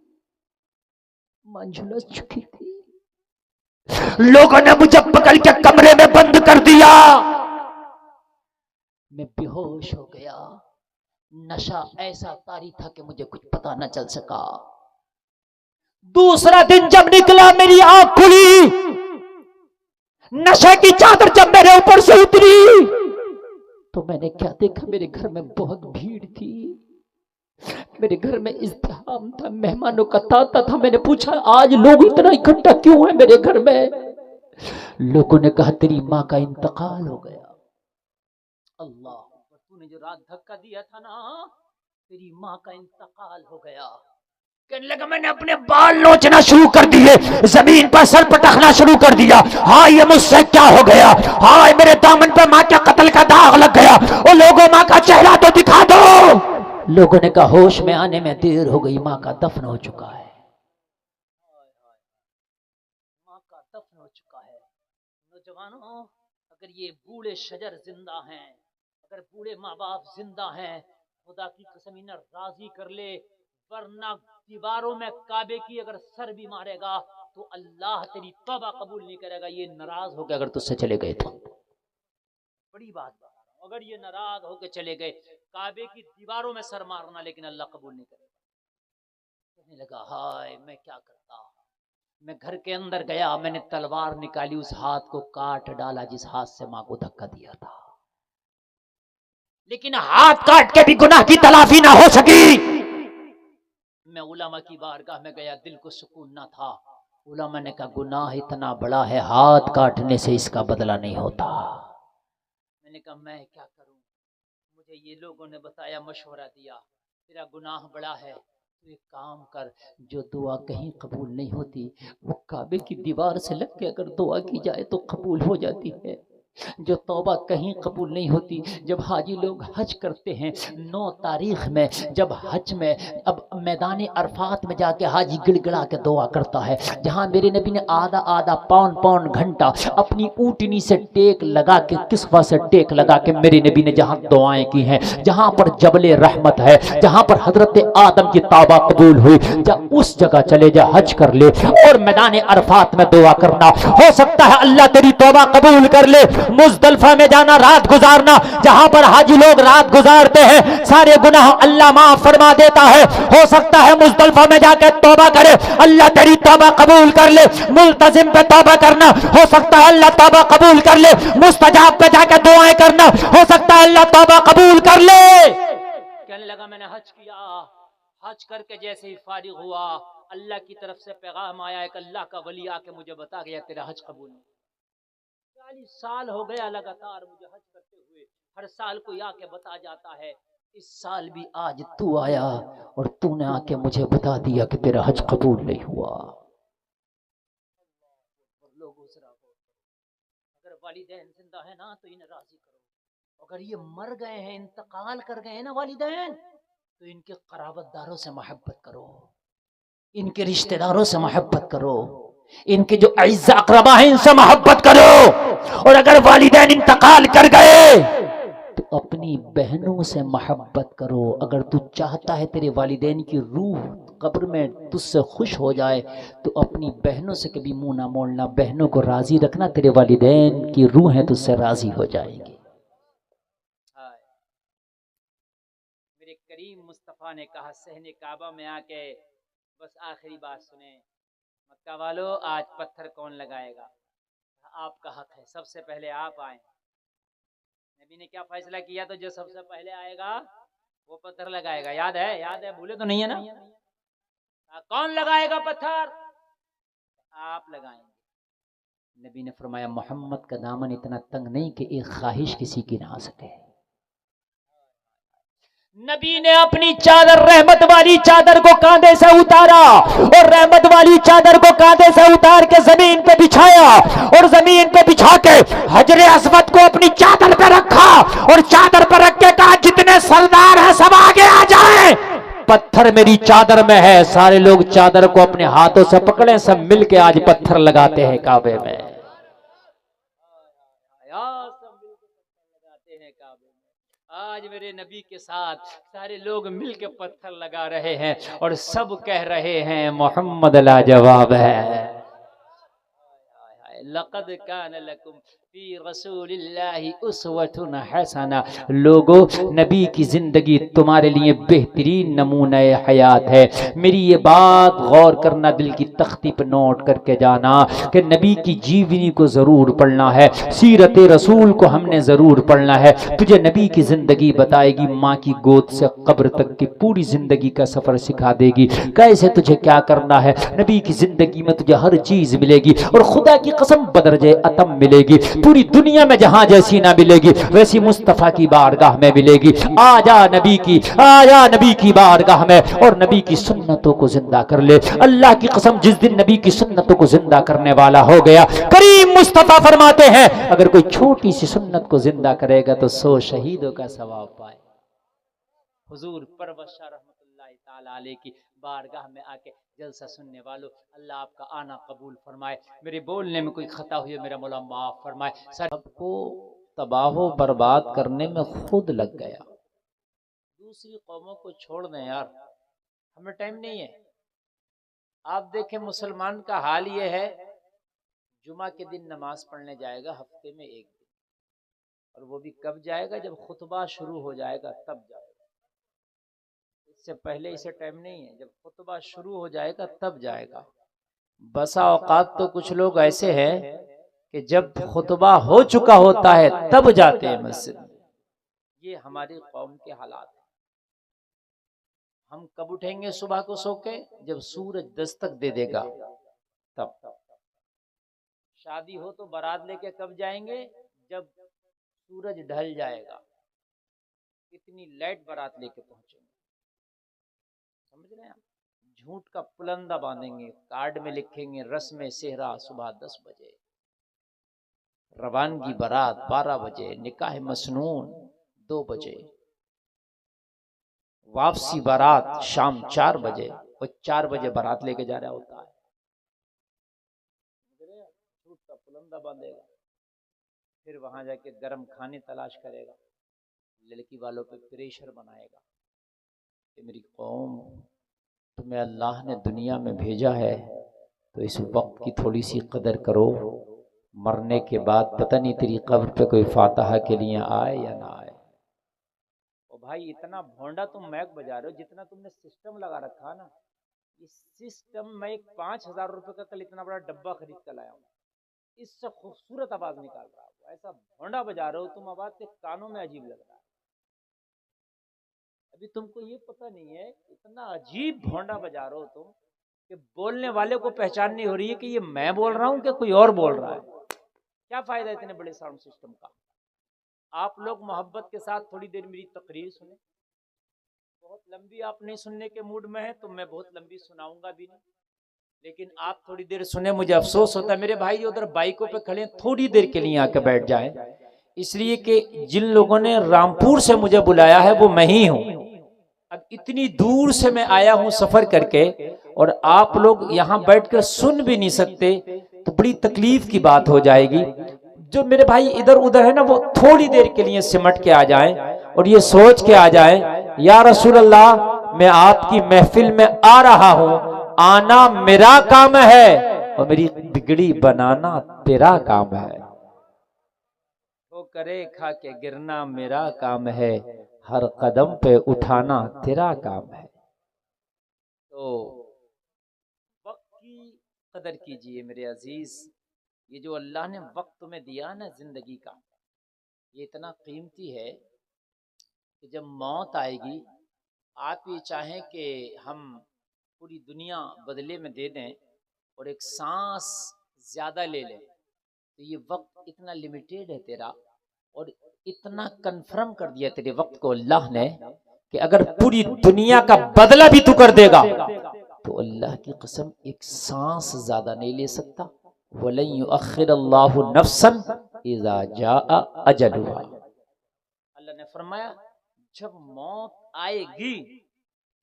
माँ झुलस चुकी थी। लोगों ने मुझे पकड़ के कमरे में बंद कर दिया। मैं बेहोश हो गया। नशा ऐसा तारी था कि मुझे कुछ पता न चल सका। दूसरा दिन जब निकला, मेरी आंख खुली, नशे की चादर जब मेरे ऊपर से उतरी तो मैंने क्या देखा, मेरे घर में बहुत भीड़ थी। मेरे घर में इज़्तिहाम था, मेहमानों का तांता था। मैंने पूछा, आज लोग इतना इकट्ठा क्यों है मेरे घर में? लोगों ने कहा, तेरी माँ का इंतकाल हो गया। अल्लाह, तूने जो रात धक्का दिया था ना, तेरी माँ का इंतकाल हो गया। कहने लगा, मैंने अपने बाल नोचना शुरू कर दिए, जमीन पर सर पटकना शुरू कर दिया। हाँ, ये मुझसे क्या हो गया? हाँ, मेरे दामन पर माँ के कत्ल का दाग लग गया। ओ लोगों, माँ का चेहरा तो दिखा दो। लोगों ने कहा, होश में आने में देर हो गई, माँ का दफन हो चुका है। माँ का दफन हो चुका है। नौजवानों, अगर ये बूढ़े शजर जिंदा हैं, अगर बूढ़े माँ बाप जिंदा हैं, खुदा की कसम इन्हें राजी कर ले, वरना दीवारों में काबे की अगर सर भी मारेगा तो अल्लाह तेरी तौबा कबूल नहीं करेगा। ये नाराज हो गए अगर तुझसे चले गए तो। बड़ी बात बता रहा हूं, अगर ये नाराज होकर चले गए, काबे की दीवारों में सर मारना, लेकिन अल्लाह कबूल नहीं करेगा। कहने लगा, हाय मैं क्या करता। मैं घर के अंदर गया, मैंने तलवार निकाली, उस हाथ को काट डाला जिस हाथ से मां को धक्का दिया था। लेकिन हाथ काट के भी गुनाह की तलाफी ना हो सकी। मैं उलमा की बारगाह में गया, दिल को सुकून ना था। उलमा ने कहा, गुनाह इतना बड़ा है, हाथ काटने से इसका बदला नहीं होता। मैंने कहा, मैं क्या करूं? मुझे ये लोगों ने बताया, मशवरा दिया, तेरा गुनाह बड़ा है, तू एक काम कर, जो दुआ कहीं कबूल नहीं होती वो काबे की दीवार से लग के अगर दुआ की जाए तो कबूल हो जाती है। जो तौबा कहीं कबूल नहीं होती, जब हाजी लोग हज करते हैं 9 तारीख में, जब हज में अब मैदान अरफात में जाके हाजी गिड़गिड़ा के दुआ करता है, जहां मेरे नबी ने आधा आधा पौन पौन घंटा अपनी ऊँटनी से टेक लगा के, किस्वा से टेक लगा के मेरे नबी ने जहां दुआएं की हैं, जहां पर जबले रहमत है, जहां पर हजरत आदम की तौबा कबूल हुई, जब उस जगह चले जा, हज कर ले और मैदान अरफात में दुआ करना। हो सकता है अल्लाह तेरी तौबा कबूल कर ले। मुज़दलिफा में जाना, रात गुजारना, जहां पर हाजी लोग रात गुजारते हैं, सारे गुनाह अल्लाह माफ फरमा देता है। हो सकता है मुज़दलिफा में जाकर तौबा करे, अल्लाह तेरी तौबा कबूल कर ले। मुल्तजिम पे तौबा करना, हो सकता है अल्लाह तौबा कबूल कर ले। मुस्तजाब पे जाकर दुआएं करना, हो सकता है अल्लाह तौबा कबूल कर ले। कहने लगा, मैंने हज किया, हज करके जैसे ही फारिग हुआ, अल्लाह की तरफ से पैगाम आया, एक अल्लाह का वली आके मुझे बता गया, तेरा हज कबूल नहीं। 40 साल हो गया लगातार मुझे हज करते हुए, हर साल कोई आके बता जाता है। इस साल भी आज तू आया और तूने आके मुझे बता दिया कि तेरा हज कबूल नहीं हुआ। अगर वालिदैन जिंदा है ना तो इन्हें राजी करो, अगर ये मर गए हैं, इंतकाल कर गए हैं ना वालिदैन, तो इनके क़राबतदारों से मोहब्बत करो, इनके रिश्तेदारों से मोहब्बत करो, इनके जो अइज़्ज़ा अक़रबा हैं इनसे मोहब्बत करो। और अगर वालिदैन इंतकाल कर गए तो अपनी बहनों से मोहब्बत करो। अगर तू चाहता है तेरे वालिदैन की रूह कब्र में तुझसे खुश हो जाए तो अपनी बहनों से कभी मुंह ना मोड़ना, बहनों को राजी रखना, तेरे वालिदैन की रूहें तुझसे राजी हो जाएंगी। मेरे करीम मुस्तफ़ा ने कहा, सहने काबा में आके बस आखिरी बात सुने, मक्का वालों, आज पत्थर कौन लगाएगा? आपका हक है, सबसे पहले आप आए। नबी ने क्या फैसला किया? तो जो सबसे पहले आएगा वो पत्थर लगाएगा। याद है? याद है? भूले तो नहीं है ना? कौन लगाएगा पत्थर? आप लगाएंगे। नबी ने फरमाया, मोहम्मद का दामन इतना तंग नहीं कि एक ख्वाहिश किसी की ना आ सके। नबी ने अपनी चादर, रहमत वाली चादर को कांधे से उतारा और रहमत वाली चादर को कांधे से उतार के जमीन पे बिछाया और जमीन पे बिछा के हजरे अस्वद को अपनी चादर पे रखा और चादर पर रख के कहा, जितने सरदार हैं सब आगे आ जाएं। पत्थर मेरी चादर में है। सारे लोग चादर को अपने हाथों से पकड़े, सब मिलके आज पत्थर लगाते हैं काबे में। आज मेरे नबी के साथ सारे लोग मिलके पत्थर लगा रहे हैं और सब कह रहे हैं मोहम्मद लाजवाब है। लक़द कान लकुम फी रसूलिल्लाहि उस्वतुन हसना। लोगो, नबी की जिंदगी तुम्हारे लिए बेहतरीन नमूना हयात है। मेरी ये बात गौर करना, दिल की तख्ती पर नोट करके जाना कि नबी की जीवनी को जरूर पढ़ना है, सीरत रसूल को हमने जरूर पढ़ना है। तुझे नबी की जिंदगी बताएगी, माँ की गोद से कब्र तक की पूरी जिंदगी का सफर सिखा देगी, कैसे तुझे क्या करना है। नबी की जिंदगी में तुझे हर चीज मिलेगी और खुदा की कसम बदरजे अतम मिलेगी। पूरी दुनिया में जहां जैसी ना मिलेगी वैसी मुस्तफा की बारगाह में मिलेगी। आजा नबी की बारगाह में और नबी की सुन्नतों को जिंदा कर ले। अल्लाह की कसम, जिस दिन नबी की सुन्नतों को जिंदा करने वाला हो गया, करीम मुस्तफा फरमाते हैं अगर कोई छोटी सी सुन्नत को जिंदा करेगा तो 100 शहीदों का सवाब पाए। हुजूर परवश रहमतुल्लाह ताला अलैह की बारगाह में आके जलसा सुनने वालों, अल्लाह आपका आना कबूल फरमाए। मेरे बोलने में कोई खता हुई मेरा मौला माफ फरमाए। सबको तबाहो बर्बाद करने में खुद लग गया, दूसरी कौमों को छोड़ दें यार, हमें टाइम नहीं है। आप देखें मुसलमान का हाल ये है, जुमा के दिन नमाज पढ़ने जाएगा हफ्ते में एक दिन, और वो भी कब जाएगा, जब खुतबा शुरू हो जाएगा तब जाएगा। इससे पहले इसे टाइम नहीं है, जब खुतबा शुरू हो जाएगा तब जाएगा। बसा औकात तो कुछ लोग ऐसे हैं कि जब खुतबा हो चुका होता है तब जाते हैं मस्जिद। ये हमारी कौम के हालात हैं। हम कब उठेंगे सुबह को सो के, जब सूरज दस्तक दे देगा तब। शादी हो तो बारात लेके कब जाएंगे, जब सूरज ढल जाएगा। कितनी लेट बारात लेके पहुंचेंगे, समझ रहे हैं आप। झूठ का पुलंदा बांधेंगे, कार्ड में लिखेंगे रस्म सेहरा सुबह 10 बजे, रवानगी बारात 12 बजे, निकाह मसनून 2 बजे, वापसी बारात शाम 4 बजे। वो 4 बजे बारात लेके जा रहा होता है, झूठ का पुलंदा बांधेगा। फिर वहां जाके गर्म खाने तलाश करेगा, लड़की वालों पे प्रेशर बनाएगा कि मेरी कौम, तुम्हें अल्लाह ने दुनिया में भेजा है तो इस वक्त की थोड़ी सी कदर करो, मरने के बाद पता नहीं तेरी कब्र पे कोई फातिहा के लिए आए या ना आए। ओ भाई, इतना भोंडा तुम मैक बजा रहे हो, जितना तुमने सिस्टम लगा रखा ना, इस सिस्टम में एक 5,000 रुपए का कल इतना बड़ा डब्बा खरीद कर लाया हूँ, इससे खूबसूरत आवाज निकाल रहा हूँ। ऐसा भोंडा बजा रहे हो तुम, आवाज के कानों में अजीब लग रहा है। अभी तुमको ये पता नहीं है, इतना अजीब भोंडा बजा रहे हो तुम कि बोलने वाले को पहचान नहीं हो रही है कि ये मैं बोल रहा हूं कि कोई और बोल रहा है। क्या फायदा इतने बड़े साउंड सिस्टम का। आप लोग मोहब्बत के साथ थोड़ी देर मेरी तकरीर सुने। बहुत लंबी आप नहीं सुनने के मूड में है तो मैं बहुत लंबी सुनाऊंगा भी नहीं, लेकिन आप थोड़ी देर सुने। मुझे अफसोस होता है मेरे भाई उधर बाइकों पे खड़े थोड़ी देर के लिए आके बैठ जाएं, इसलिए कि जिन लोगों ने रामपुर से मुझे बुलाया है वो मैं ही हूं। अब इतनी दूर से मैं आया हूं सफर करके, और आप लोग यहाँ बैठकर सुन भी नहीं सकते तो बड़ी तकलीफ की बात हो जाएगी। जो मेरे भाई इधर उधर है ना, वो थोड़ी देर के लिए सिमट के आ जाएं और ये सोच के आ जाएं, या रसूल अल्लाह, मैं आपकी महफिल में आ रहा हूं, आना मेरा काम है और मेरी बिगड़ी बनाना तेरा काम है। तो करे खा के गिरना मेरा काम है, हर कदम पे उठाना तेरा काम है। तो वक्त की कदर कीजिए मेरे अजीज। ये जो अल्लाह ने वक्त तुम्हें दिया ना जिंदगी का, ये इतना कीमती है कि जब मौत आएगी, आप ये चाहें कि हम पूरी दुनिया बदले में दे दें और एक सांस ज्यादा ले लें, तो ये वक्त इतना लिमिटेड है तेरा, और इतना कंफर्म कर दिया तेरे वक्त को अल्लाह ने कि अगर पूरी दुनिया का बदला भी तू कर देगा तो अल्लाह की कसम एक सांस ज्यादा नहीं ले सकता। वलन युअख्खिरुल्लाहु नफ्सन इज़ा जाअ अजलुहा। अल्लाह ने फरमाया जब मौत आएगी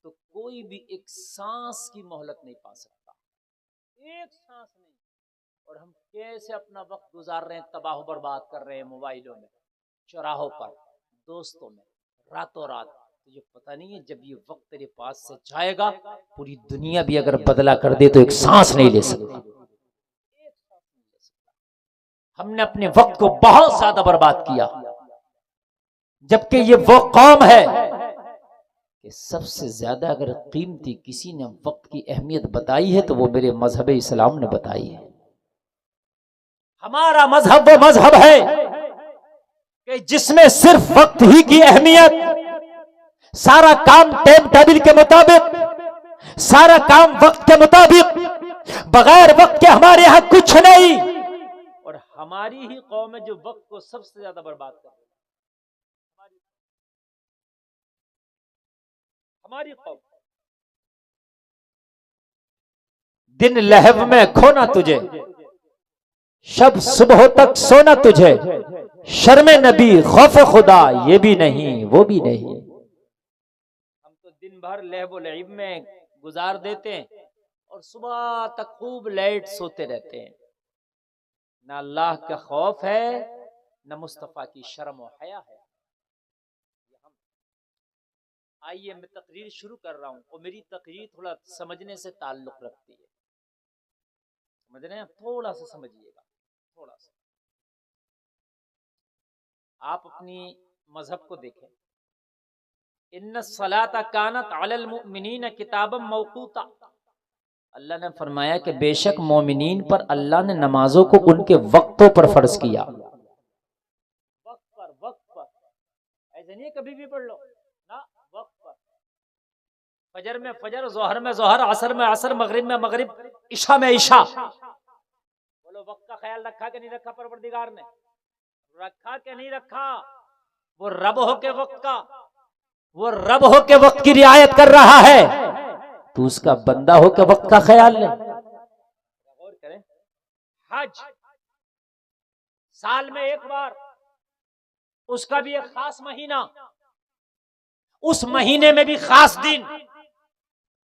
तो कोई भी एक सांस की मोहलत नहीं पा सकता, एक सांस नहीं। और हम कैसे अपना वक्त गुजार रहे हैं, तबाह बर्बाद कर रहे हैं, मोबाइलों में, चौराहों पर, दोस्तों में, रातों रात। तुझे पता नहीं है जब ये वक्त तेरे पास से जाएगा, पूरी दुनिया भी अगर बदला कर दे तो एक सांस नहीं ले सकता। हमने अपने वक्त को बहुत ज्यादा बर्बाद किया, जबकि ये वो कौम है कि सबसे ज्यादा अगर कीमती किसी ने वक्त की अहमियत बताई है तो वो मेरे मजहब इस्लाम ने बताई है। हमारा मजहब वो मजहब है कि जिसमें सिर्फ वक्त ही की अहमियत, सारा काम टाइम टेबल के मुताबिक, सारा काम वक्त के मुताबिक, बगैर वक्त के हमारे यहां कुछ नहीं। और हमारी ही कौम है जो वक्त को सबसे ज्यादा बर्बाद कर रही है, हमारी कौम। दिन लहव में खोना तुझे, शब सुबह तक सोना तुझे, शर्मे नबी खौफ खुदा ये भी नहीं वो भी नहीं। हम तो दिन भर लहव लईब में गुजार देते हैं और सुबह तक खूब लेट सोते रहते हैं। ना अल्लाह का खौफ है, न मुस्तफ़ा की शर्म और हया है। आइए मैं तकरीर शुरू कर रहा हूं और मेरी तकरीर थोड़ा समझने से ताल्लुक रखती है, समझ रहे हैं? थोड़ा सा समझिएगा, थोड़ा सा। आप अपनी मजहब को देखें, इन्ना सलाता कानत अलल मुमिनीन किताबम मौकूता। अल्लाह ने फरमाया कि बेशक मोमिनीन पर अल्लाह ने नमाजों को उनके वक्तों पर फर्ज किया। वक्त पर ऐसे नहीं कभी भी पढ़ लो ना, वक्त पर। फजर में फजर, जोहर में जोहर, असर में असर, मगरिब में मगरिब, इशा में इशा। बोलो वक्त का ख्याल रखा कि नहीं रखा? परवरदिगार ने रखा कि नहीं रखा? वो रब हो के वक्त का, वो रब हो के वक्त की रियायत कर रहा है, तू उसका बंदा हो के वक्त का ख्याल ले। गौर करें, हज साल में एक बार, उसका भी एक खास महीना, उस महीने में भी खास दिन।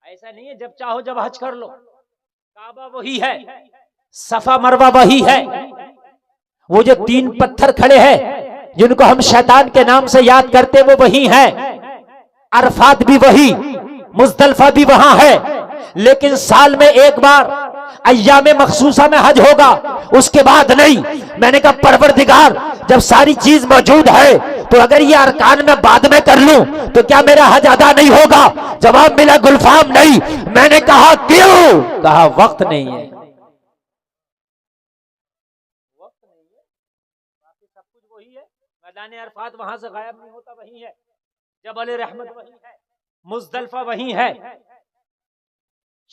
ऐसा नहीं है जब चाहो जब हज कर लो। काबा वही है, सफा मरवा वही है, वो जो 3 पत्थर खड़े हैं जिनको हम शैतान के नाम से याद करते वो वही है, अरफात भी वही, मुज़दलिफा भी वहां है। लेकिन साल में एक बार अय्याम मखसूसा में हज होगा, उसके बाद नहीं। मैंने कहा परवरदिगार जब सारी चीज मौजूद है तो अगर ये अरकान में बाद में कर लूं तो क्या मेरा हज अदा नहीं होगा? जवाब मिला गुलफाम नहीं। मैंने कहा क्यों? कहा वक्त नहीं है। वक्त नहीं है, बाकी सब कुछ वही है। मैदान अरफात वहां से गायब नहीं होता, वही है। जबल रहमत वही है, मुज़दलिफा वही है।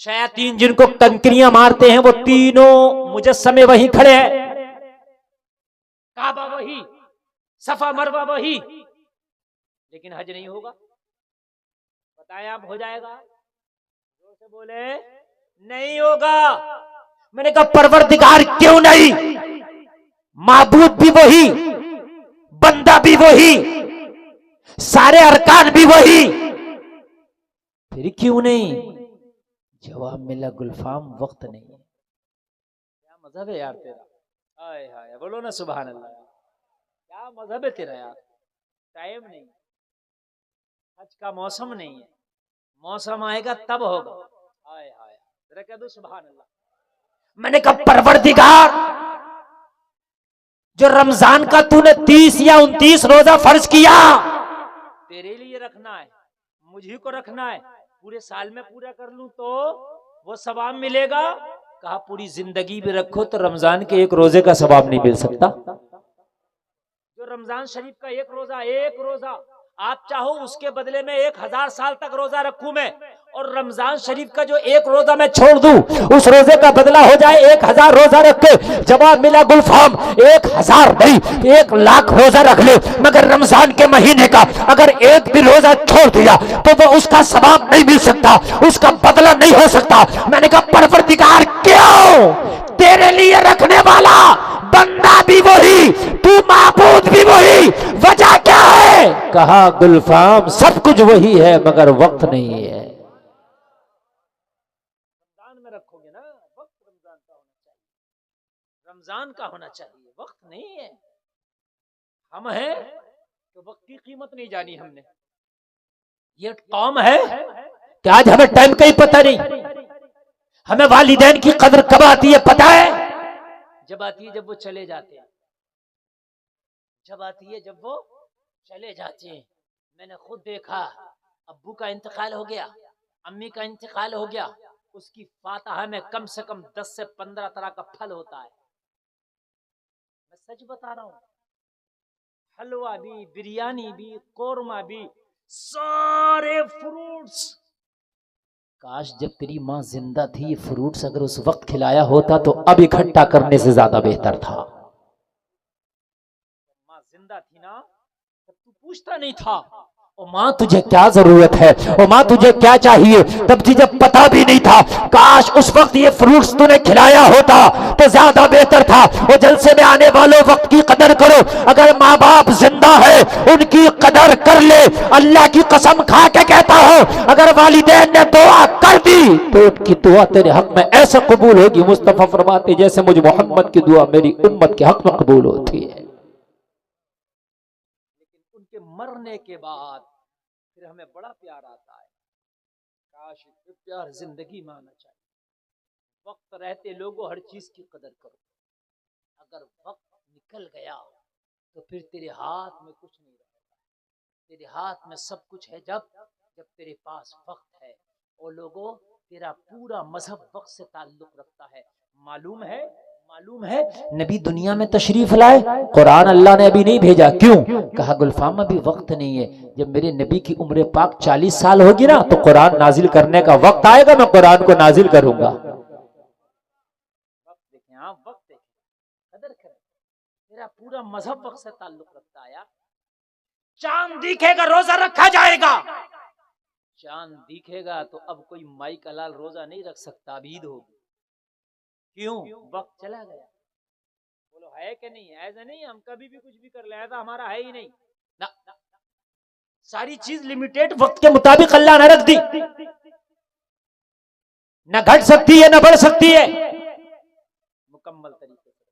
शयातीन जिनको कंकरियां मारते हैं वो तीनों मुजस्समे वही खड़े हैं। काबा वही, सफा मरवा वही, लेकिन हज नहीं होगा। बताएं आप हो जाएगा? जोर से बोले नहीं होगा। मैंने कहा परवरदिगार क्यों नहीं? माबूद भी वही, बंदा भी वही, सारे अरकान भी वही, फिर क्यों नहीं? जवाब मिला गुलफाम वक्त नहीं है। क्या मजहब है यार तेरा? हाय हाय, बोलो ना सुभान अल्लाह। क्या मजहब है तेरा यार? टाइम नहीं, हज का मौसम नहीं है, मौसम आएगा तब होगा। हाय हाय, जरा कह दो सुभान अल्लाह। मैंने कहा परवरदिगार जो रमजान का तूने 30 या 29 रोजा फर्ज किया, तेरे लिए रखना है, मुझे को रखना है, पूरे साल में पूरा कर लूं तो वो सवाब मिलेगा। कहा पूरी जिंदगी भी रखो तो रमजान के एक रोजे का सवाब नहीं मिल सकता। जो रमजान शरीफ का एक रोजा आप चाहो उसके बदले में 1000 साल तक रोजा रखूं मैं, और रमजान शरीफ का जो एक रोजा मैं छोड़ दूं, उस रोजे का बदला हो जाए 1000 रोजा रख के। जवाब मिला गुलफाम 1000 नहीं 1,00,000 रोजा रख ले, मगर रमजान के महीने का अगर एक भी रोजा छोड़ दिया तो वो उसका सवाब नहीं मिल सकता, उसका बदला नहीं हो सकता। मैंने कहा परवरदिगार क्यों? तेरे लिए रखने वाला बंदा भी वही, तू माबूद भी वही, वजह क्या है? कहा गुलफाम सब कुछ वही है मगर वक्त नहीं है। रखोगे ना, वक्त रमजान का होना चाहिए, रमजान का होना चाहिए, वक्त नहीं है। हम हैं तो वक्त की कीमत नहीं जानी हमने। ये कौम है कि आज हमें टाइम का ही पता नहीं। हमें वालिदैन की कदर कब आती है पता है? जब आती है जब वो चले जाते हैं, जब आती है जब वो चले जाते हैं। मैंने खुद देखा, अब्बू का इंतकाल हो गया, अम्मी का इंतकाल हो गया, उसकी फातिहा में कम से कम 10 से 15 तरह का फल होता है। मैं सच बता रहा हूँ, हलवा भी, बिरयानी भी, कोरमा भी, सारे फ्रूट्स। काश जब तेरी माँ जिंदा थी ये फ्रूट्स अगर उस वक्त खिलाया होता तो अब इकट्ठा करने से ज्यादा बेहतर था। माँ जिंदा थी ना तब तू पूछता नहीं था ओ माँ तुझे क्या जरूरत है, ओ माँ तुझे क्या चाहिए, तब तुझे पता भी नहीं था। काश उस वक्त ये फ्रूट्स तूने खिलाया होता तो ज्यादा बेहतर था। वो जलसे में आने वालों वक्त की कदर करो। अगर माँ बाप जिंदा है उनकी कदर कर ले। अल्लाह की कसम खा के कहता हूँ, अगर वालिदैन ने दुआ कर दी तो उनकी दुआ तेरे हक में ऐसे कबूल होगी, मुस्तफा फरमाते जैसे मुझ मोहम्मद की दुआ मेरी उम्मत के हक में कबूल होती है। उनके मरने के बाद फिर हमें बड़ा प्यार आता है। काश ये प्यार जिंदगी में आना चाहिए। वक्त रहते लोगों हर चीज की कदर करो। अगर वक्त निकल गया तो फिर तेरे हाथ में कुछ नहीं रहेगा। तेरे हाथ में सब कुछ है जब जब तेरे पास वक्त है। और लोगों तेरा पूरा मजहब वक्त से ताल्लुक रखता है। मालूम है नबी दुनिया में तशरीफ लाए, कुरान अल्लाह ने अभी नहीं भेजा। क्यों? कहा गुलफाम अभी वक्त नहीं है। जब मेरे नबी की उम्र पाक 40 साल होगी ना तो कुरान नाजिल करने का वक्त आएगा, मैं कुरान को नाजिल करूंगा। वक्त देखें, हाँ वक्त देखें, कदर करें। मेरा पूरा मजहब वक्त से ताल्लुक रखता है। चांद दिखेगा रोजा रखा जाएगा, चांद दिखेगा तो अब कोई माई का लाल रोजा नहीं रख सकता, अब ईद होगी। क्यों? वक्त चला गया। बोलो है कि नहीं? ऐसा नहीं हम कभी भी कुछ भी कर ले, ऐसा हमारा है ही नहीं ना। सारी चीज लिमिटेड वक्त के मुताबिक अल्लाह ने रख दी, न घट सकती है न बढ़ सकती है, मुकम्मल तरीके से।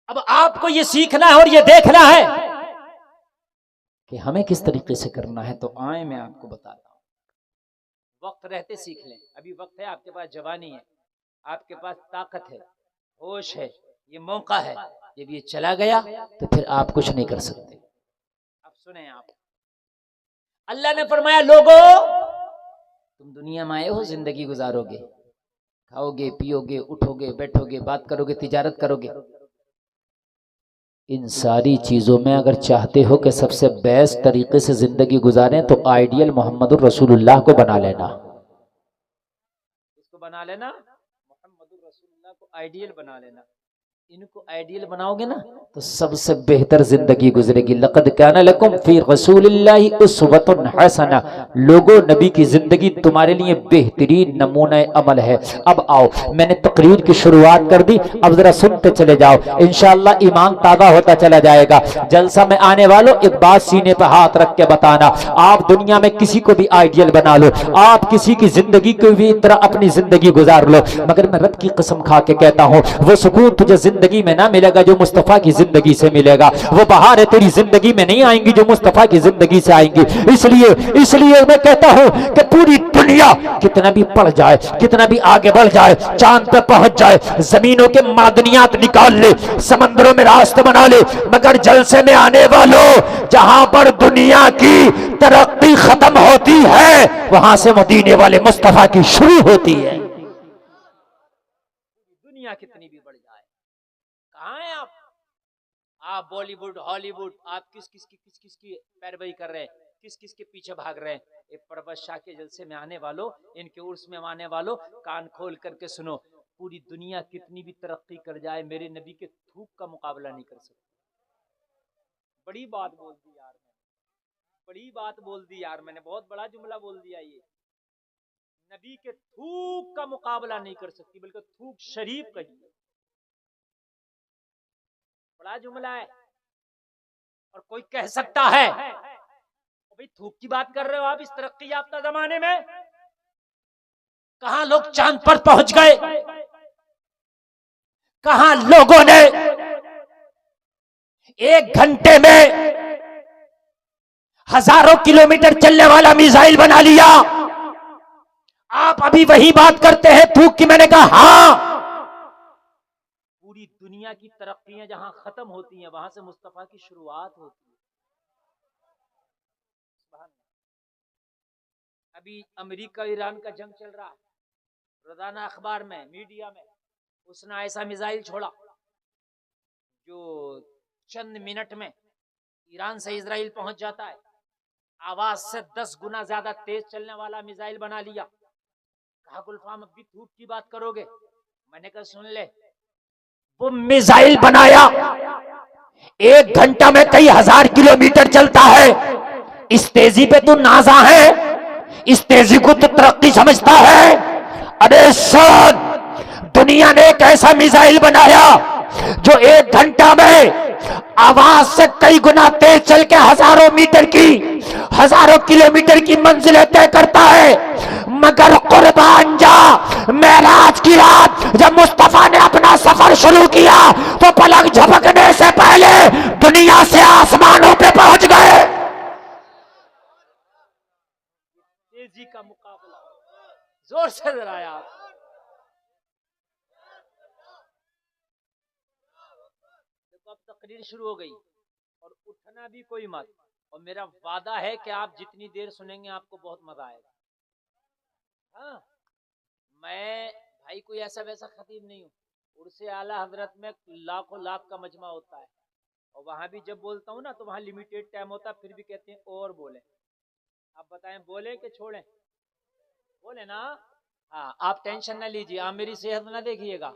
अब आपको ये सीखना है और ये देखना है कि हमें किस तरीके से करना है। तो आए मैं आपको बताता हूं। वक्त रहते सीख लें। अभी वक्त है, आपके पास जवानी है, आपके पास ताकत है, होश है, ये मौका है। जब ये चला गया तो फिर आप कुछ नहीं कर सकते। अब सुने आप, अल्लाह ने फरमाया लोगों तुम दुनिया में आए हो, जिंदगी गुजारोगे, खाओगे पियोगे उठोगे बैठोगे बात करोगे तिजारत करोगे। इन सारी चीजों में अगर चाहते हो कि सबसे बेस्ट तरीके से जिंदगी गुजारें तो आइडियल मोहम्मदुर रसूलुल्लाह को बना लेना। इसको बना लेना, मोहम्मदुर रसूलुल्लाह को आइडियल बना लेना। इनको आइडियल बनाओगे ना तो सबसे बेहतर जिंदगी गुजरेगी। लक़द काना लकुम फी रसूलिल्लाहि उस्वतुन हसना। लोगों नबी की जिंदगी तुम्हारे लिए बेहतरीन नमूना अमल है। अब आओ, मैंने तकरीर की शुरुआत कर दी, अब जरा सुनते चले जाओ, इंशाअल्लाह ईमान ताज़ा होता चला जाएगा। जलसा में आने वालों एक बात सीने पर हाथ रख के बताना, आप दुनिया में किसी को भी आइडियल बना लो, आप किसी की जिंदगी को भी तरह अपनी जिंदगी गुजार लो, मगर मैं रब की कसम खा के कहता हूँ वो सुकून तुझे जिंदगी में ना मिलेगा जो मुस्तफा की जिंदगी से मिलेगा। वो बहार है तेरी जिंदगी में नहीं आएंगी जो मुस्तफा की जिंदगी से आएंगी। इसलिए मैं कहता हूं कि पूरी दुनिया कितना भी बढ़ जाए, कितना भी आगे बढ़ जाए, चांद पे पहुंच जाए, जमीनों के मादनियात निकाल ले, समंदरों में रास्ते बना ले, मगर जलसे में आने वालों जहां पर दुनिया की तरक्की खत्म होती है वहां से मदीने वाले मुस्तफा की शुरू होती है। दुनिया कितनी भी बढ़ जाए, कहाँ हैं आप बॉलीवुड हॉलीवुड, आप किस किस की पैरवी कर रहे हैं, किस किस के पीछे भाग रहे हैं। एक परवश शाह के जलसे में आने वालों, इनके उर्स में आने वालों, कान खोल करके सुनो, पूरी दुनिया कितनी भी तरक्की कर जाए मेरे नबी के थूक का मुकाबला नहीं कर सकती। बड़ी बात बोल दी यार मैंने, बड़ी बात बोल दी यार मैंने, बहुत बड़ा जुमला बोल दिया। ये नबी के थूक का मुकाबला नहीं कर सकती, बल्कि थूक शरीफ कही, बड़ा जुमला है। और कोई कह सकता है भाई थूक की बात कर रहे हो आप इस तरक्की याफ्ता जमाने में, कहां लोग चांद पर पहुंच गए, कहां लोगों ने 1 घंटे में हजारों किलोमीटर चलने वाला मिसाइल बना लिया। आप अभी वही बात करते हैं थूक की। मैंने कहा हां, पूरी दुनिया की तरक्कियां जहां खत्म होती हैं वहां से मुस्तफा की शुरुआत होती है। अभी अमेरिका ईरान का जंग चल रहा है, रोजाना अखबार में, मीडिया में उसने ऐसा मिसाइल छोड़ा जो चंद मिनट में ईरान से इजराइल पहुंच जाता है। आवाज से 10 गुना ज्यादा तेज चलने वाला मिसाइल बना लिया। कहा गुलफाम अब भी थूक की बात करोगे? मैंने कहा सुन ले, वो मिसाइल बनाया 1 घंटा में कई हजार किलोमीटर चलता है। इस तेजी पे तू नाजा है, इस तेजी को तो तरक्की समझता है। अरे सुन, दुनिया ने एक ऐसा मिसाइल बनाया जो 1 घंटा में आवाज से कई गुना तेज चल के हजारों मीटर की, हजारों किलोमीटर की मंजिलें तय करता है। मगर कुर्बान जा, मेराज की रात जब मुस्तफा ने अपना सफर शुरू किया तो पलक झपकने से पहले दुनिया से आसमानों पे पहुंच गए। तेजी का मुकाबला, जोर से जरा यार। देखो अब तकरीर शुरू हो गई और उठना भी कोई मत। और मेरा वादा है कि आप जितनी देर सुनेंगे आपको बहुत मजा आएगा। हाँ, मैं भाई कोई ऐसा वैसा खतीब नहीं हूँ। उर्से आला हजरत में लाखों लाख का मजमा होता है और वहां भी जब बोलता हूँ ना तो वहां लिमिटेड टाइम होता है, फिर भी कहते हैं और बोले। आप बताएं बोले कि छोड़ें? बोले ना। हाँ, आप टेंशन ना लीजिए, आप मेरी सेहत ना देखिएगा,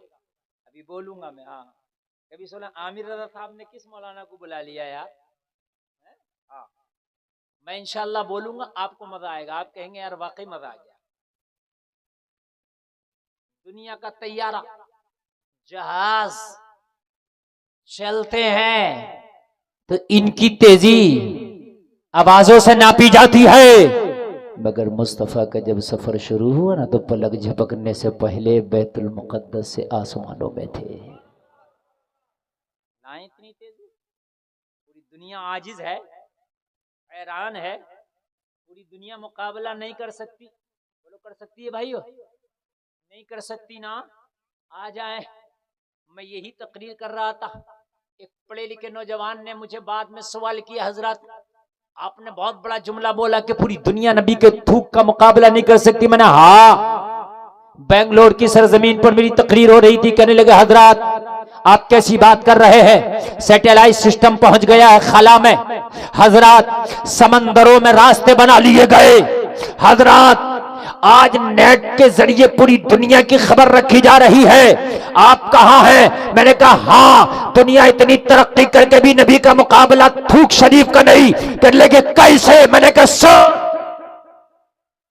अभी बोलूंगा मैं। हाँ, कभी सुना आमिर रजा साहब ने किस मौलाना को बुला लिया यार? हाँ, मैं इंशाल्लाह बोलूंगा, आपको मजा आएगा, आप कहेंगे यार वाकई मजा आ गया। दुनिया का तैयारा, जहाज चलते हैं तो इनकी तेजी आवाजों से नापी जाती है, मगर मुस्तफा का जब सफर शुरू हुआ ना तो पलक झपकने से पहले बैतुल मुकद्दस से आसमानों में थे। ना इतनी तेजी, पूरी दुनिया आजिज है, हैरान है, पूरी दुनिया मुकाबला नहीं कर सकती। बोलो कर सकती है भाइयों? नहीं कर सकती ना। आ जाए। मैं यही तकरीर कर रहा था, एक पढ़े लिखे नौजवान ने मुझे बाद में सवाल किया, हजरत आपने बहुत बड़ा जुमला बोला कि पूरी दुनिया नबी के थूक का मुकाबला नहीं कर सकती। मैंने हाँ, बेंगलोर की सरजमीन पर मेरी तकरीर हो रही थी, कहने लगे हजरत आप कैसी बात कर रहे हैं, सैटेलाइट सिस्टम पहुंच गया है खला में, हजरत समंदरों में रास्ते बना लिए गए, हजरत आज नेट के जरिए पूरी दुनिया की खबर रखी जा रही है, आप कहां हैं? मैंने कहा हाँ, दुनिया इतनी तरक्की करके भी नबी का मुकाबला थूक शरीफ का नहीं कर लेगे, कैसे? मैंने कहा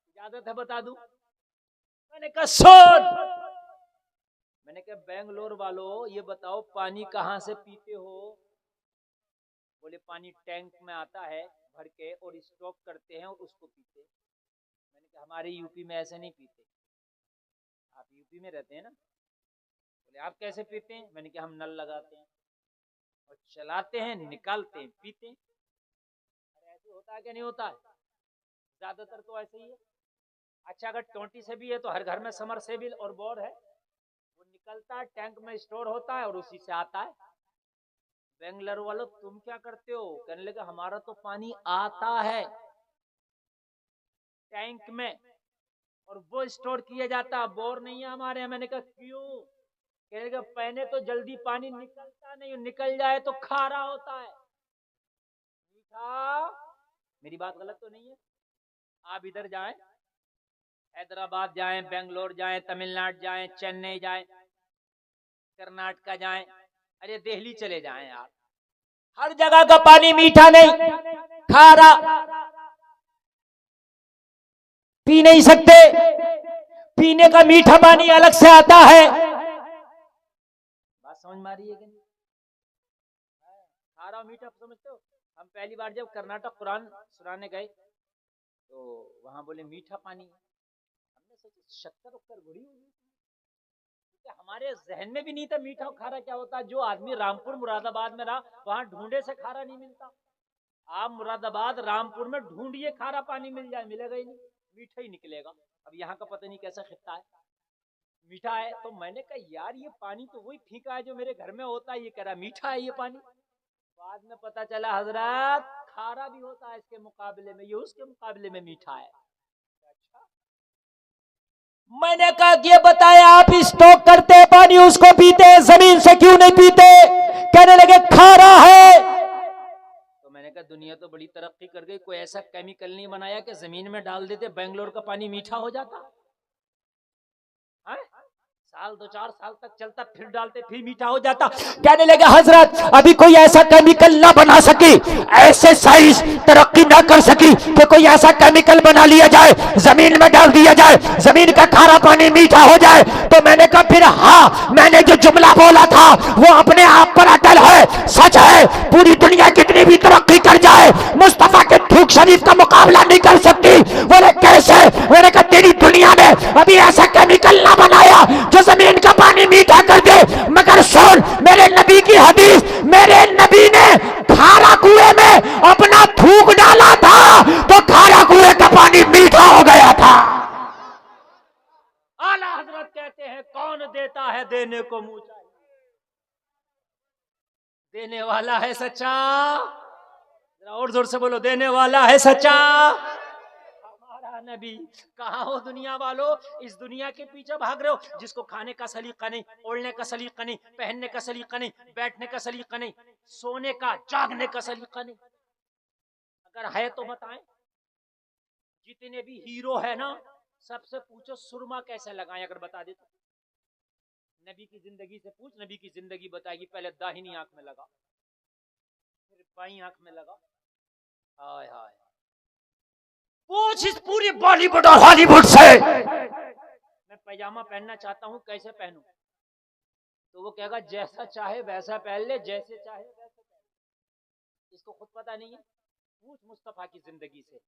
इजाजत है बता दूं? मैंने कहा सुन, मैंने कहा बेंगलोर वालों ये बताओ पानी कहां से पीते हो? बोले पानी टैंक में आता है भर के और स्टॉक करते हैं और उसको पीते। मैंने कहा हमारे यूपी में ऐसे नहीं पीते। आप यूपी में रहते हैं ना? बोले आप कैसे पीते हैं? मैंने कहा हम नल लगाते हैं और चलाते हैं, निकालते हैं, पीते हैं। अरे ऐसे होता है क्या? नहीं होता है, ज्यादातर तो ऐसे ही है। अच्छा अगर टोंटी से भी है तो हर घर में समरसेबिल और बोर है, वो निकलता है टैंक में स्टोर होता है और उसी से आता है। बेंगलोर वालों तुम क्या करते हो? कहने लगे हमारा तो पानी आता है टैंक में और वो स्टोर किया जाता है, बोर नहीं है हमारे यहाँ। मैंने कहा क्यों? कहने लगे पहले तो जल्दी पानी निकलता नहीं, निकल जाए तो खारा होता है, मीठा। मेरी बात गलत तो नहीं है? आप इधर जाएं, हैदराबाद जाएं, बेंगलोर जाएं, तमिलनाडु जाएं, चेन्नई जाएं, कर्नाटका जाएं, अरे दिल्ली चले जाएं यार, हर जगह का पानी मीठा नहीं, खारा, पी नहीं सकते। पीने का मीठा पानी अलग से आता है। बात समझ में आ रही है कि नहीं? खारा मीठा समझते हो? हम पहली बार जब कर्नाटक कुरान सुनाने गए तो वहां बोले मीठा पानी है, मैंने सोचा शक्कर उक्कर बुरी होगी, क्योंकि हमारे जहन में भी नहीं था मीठा और खारा क्या होता है। जो आदमी रामपुर मुरादाबाद में रहा वहां ढूंढे से खारा नहीं मिलता। आप मुरादाबाद रामपुर में ढूंढिए खारा पानी मिल जाए, मिलेगा ही नहीं, मीठा ही निकलेगा। अब यहाँ का पता नहीं कैसा खित्ता है, मीठा है। तो मैंने कहा यार ये पानी तो वही फीका है जो मेरे घर में होता है, ये कह रहा मीठा है ये पानी। बाद में पता चला हजरत खारा भी होता है इसके मुकाबले में, ये उसके मुकाबले में मीठा है। अच्छा, मैंने कहा ये बताया आप स्टॉक करते हैं पानी, उसको पीते हैं, जमीन से क्यों नहीं पीते? कहने लगे खारा है। तो मैंने कहा दुनिया तो बड़ी तरक्की कर गई, कोई ऐसा केमिकल नहीं बनाया कि जमीन में डाल देते बेंगलोर का पानी मीठा हो जाता है? साल 2-4 साल तक चलता, फिर डालते फिर मीठा हो जाता। कहने लगे हजरत अभी कोई ऐसा केमिकल ना बना सकी, ऐसे साइंस तरक्की ना कर सकी कि कोई ऐसा केमिकल बना लिया जाए, जमीन में डाल दिया जाए, जमीन का खारा पानी मीठा हो जाए। तो मैंने कहा फिर हाँ, मैंने जो जुमला बोला था वो अपने आप पर अटल है, सच है। पूरी दुनिया कितनी भी तरक्की कर जाए मुस्तफा के थूक शरीफ का मुकाबला नहीं कर सकती। बोले कैसे? मैंने कहा तेरी दुनिया ने अभी ऐसा केमिकल ना बनाया जो जमीन का पानी मीठा कर दे, मगर सुन मेरे नबी की हदीस, मेरे नबी ने खारा कुएं में अपना थूक डाला था तो खारा कुएं का पानी मीठा हो गया था। आला हजरत कहते हैं कौन देता है देने को मुंह चाहिए, देने वाला है सच्चा। और जोर से बोलो, देने वाला है सच्चा हमारा नबी। कहाँ हो दुनिया वालों? इस दुनिया के पीछे भाग रहे हो जिसको खाने का सलीका नहीं, ओढ़ने का सलीका नहीं, पहनने का सलीका नहीं, बैठने का सलीका नहीं, सोने का जागने का सलीका नहीं। अगर है तो बताएं। जितने भी हीरो है ना, सबसे पूछो सुरमा कैसे लगाएं, अगर बता दे तो। नबी की जिंदगी से पूछ, नबी की जिंदगी बताएगी। पहले दाहिनी आंख में लगा, फिर बाई आंख में लगा। हाय हाय, पूछ इस पूरी बॉलीवुड और हॉलीवुड से मैं पैजामा पहनना चाहता हूं, कैसे पहनूं? तो वो कहेगा जैसा चाहे वैसा पहन ले, जैसे चाहे वैसे पहन ले। इसको खुद पता नहीं है। पूछ मुस्तफा की जिंदगी से,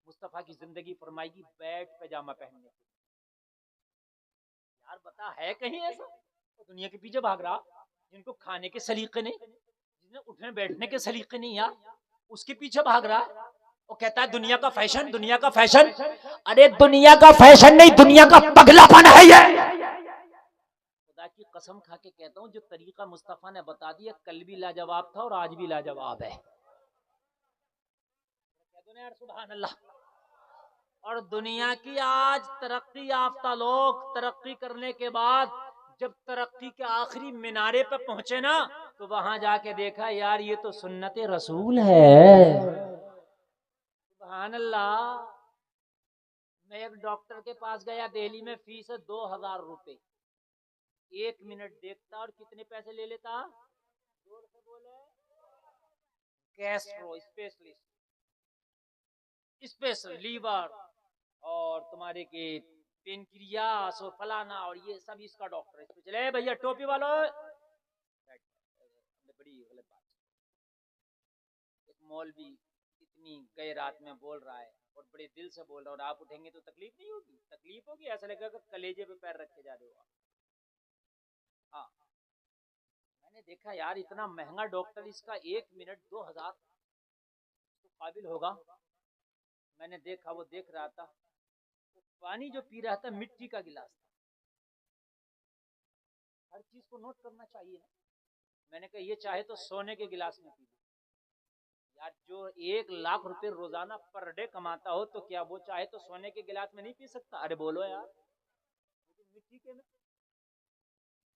मुस्तफा की जिंदगी फरमाएगी बैठ पैजामा पहनने की। यार बता है कहीं ऐसा? तो दुनिया के पीछे भाग रहा जिनको खाने के सलीके नहीं, जिन्हें उठने बैठने के सलीके नहीं, यार उसके पीछे भाग रहा। वो कहता है दुनिया का फैशन, दुनिया का फैशन। अरे दुनिया का फैशन नहीं, दुनिया का पगलापन है ये। खुदा की कसम खा के कहता हूँ, जो तरीका मुस्तफा ने बता दिया कल भी लाजवाब था और आज भी लाजवाब है। यार सुभान अल्लाह। और दुनिया की आज तरक्की याफ्ता लोग तरक्की करने के बाद जब तरक्की के आखिरी मीनारे पे पहुंचे ना, तो वहां जाके देखा यार ये तो सुन्नत रसूल है। सुभान अल्लाह। मैं एक डॉक्टर के पास गया दिल्ली में, फीस है 2000 रुपए। 1 मिनट देखता और कितने पैसे ले लेता? जोर से बोले, गैस्ट्रो स्पेशलिस्ट, स्पेशल लीवर और तुम्हारे के पेनक्रियास और फलाना और ये सब इसका डॉक्टर। इस पे चले भैया टोपी वालों, बड़ी गलत बात। एक मौलवी इतनी गए रात में बोल रहा है और बड़े दिल से बोल रहा है, और आप उठेंगे तो तकलीफ नहीं होगी? तकलीफ होगी, ऐसा लगेगा कलेजे पे पैर रख के जा रहे हो आप। हाँ, मैंने देखा यार इतना महंगा डॉक्टर, इसका 1 मिनट 2000 तो काबिल होगा। मैंने देखा, वो देख रहा था, तो पानी जो पी रहा था मिट्टी का गिलास था। हर चीज को नोट करना चाहिए ना। मैंने कहा ये चाहे तो सोने के गिलास में पी लो। यार जो 1 लाख रुपए रोजाना पर डे कमाता हो तो क्या वो चाहे तो सोने के गिलास में नहीं पी सकता? अरे बोलो यार, मिट्टी के में,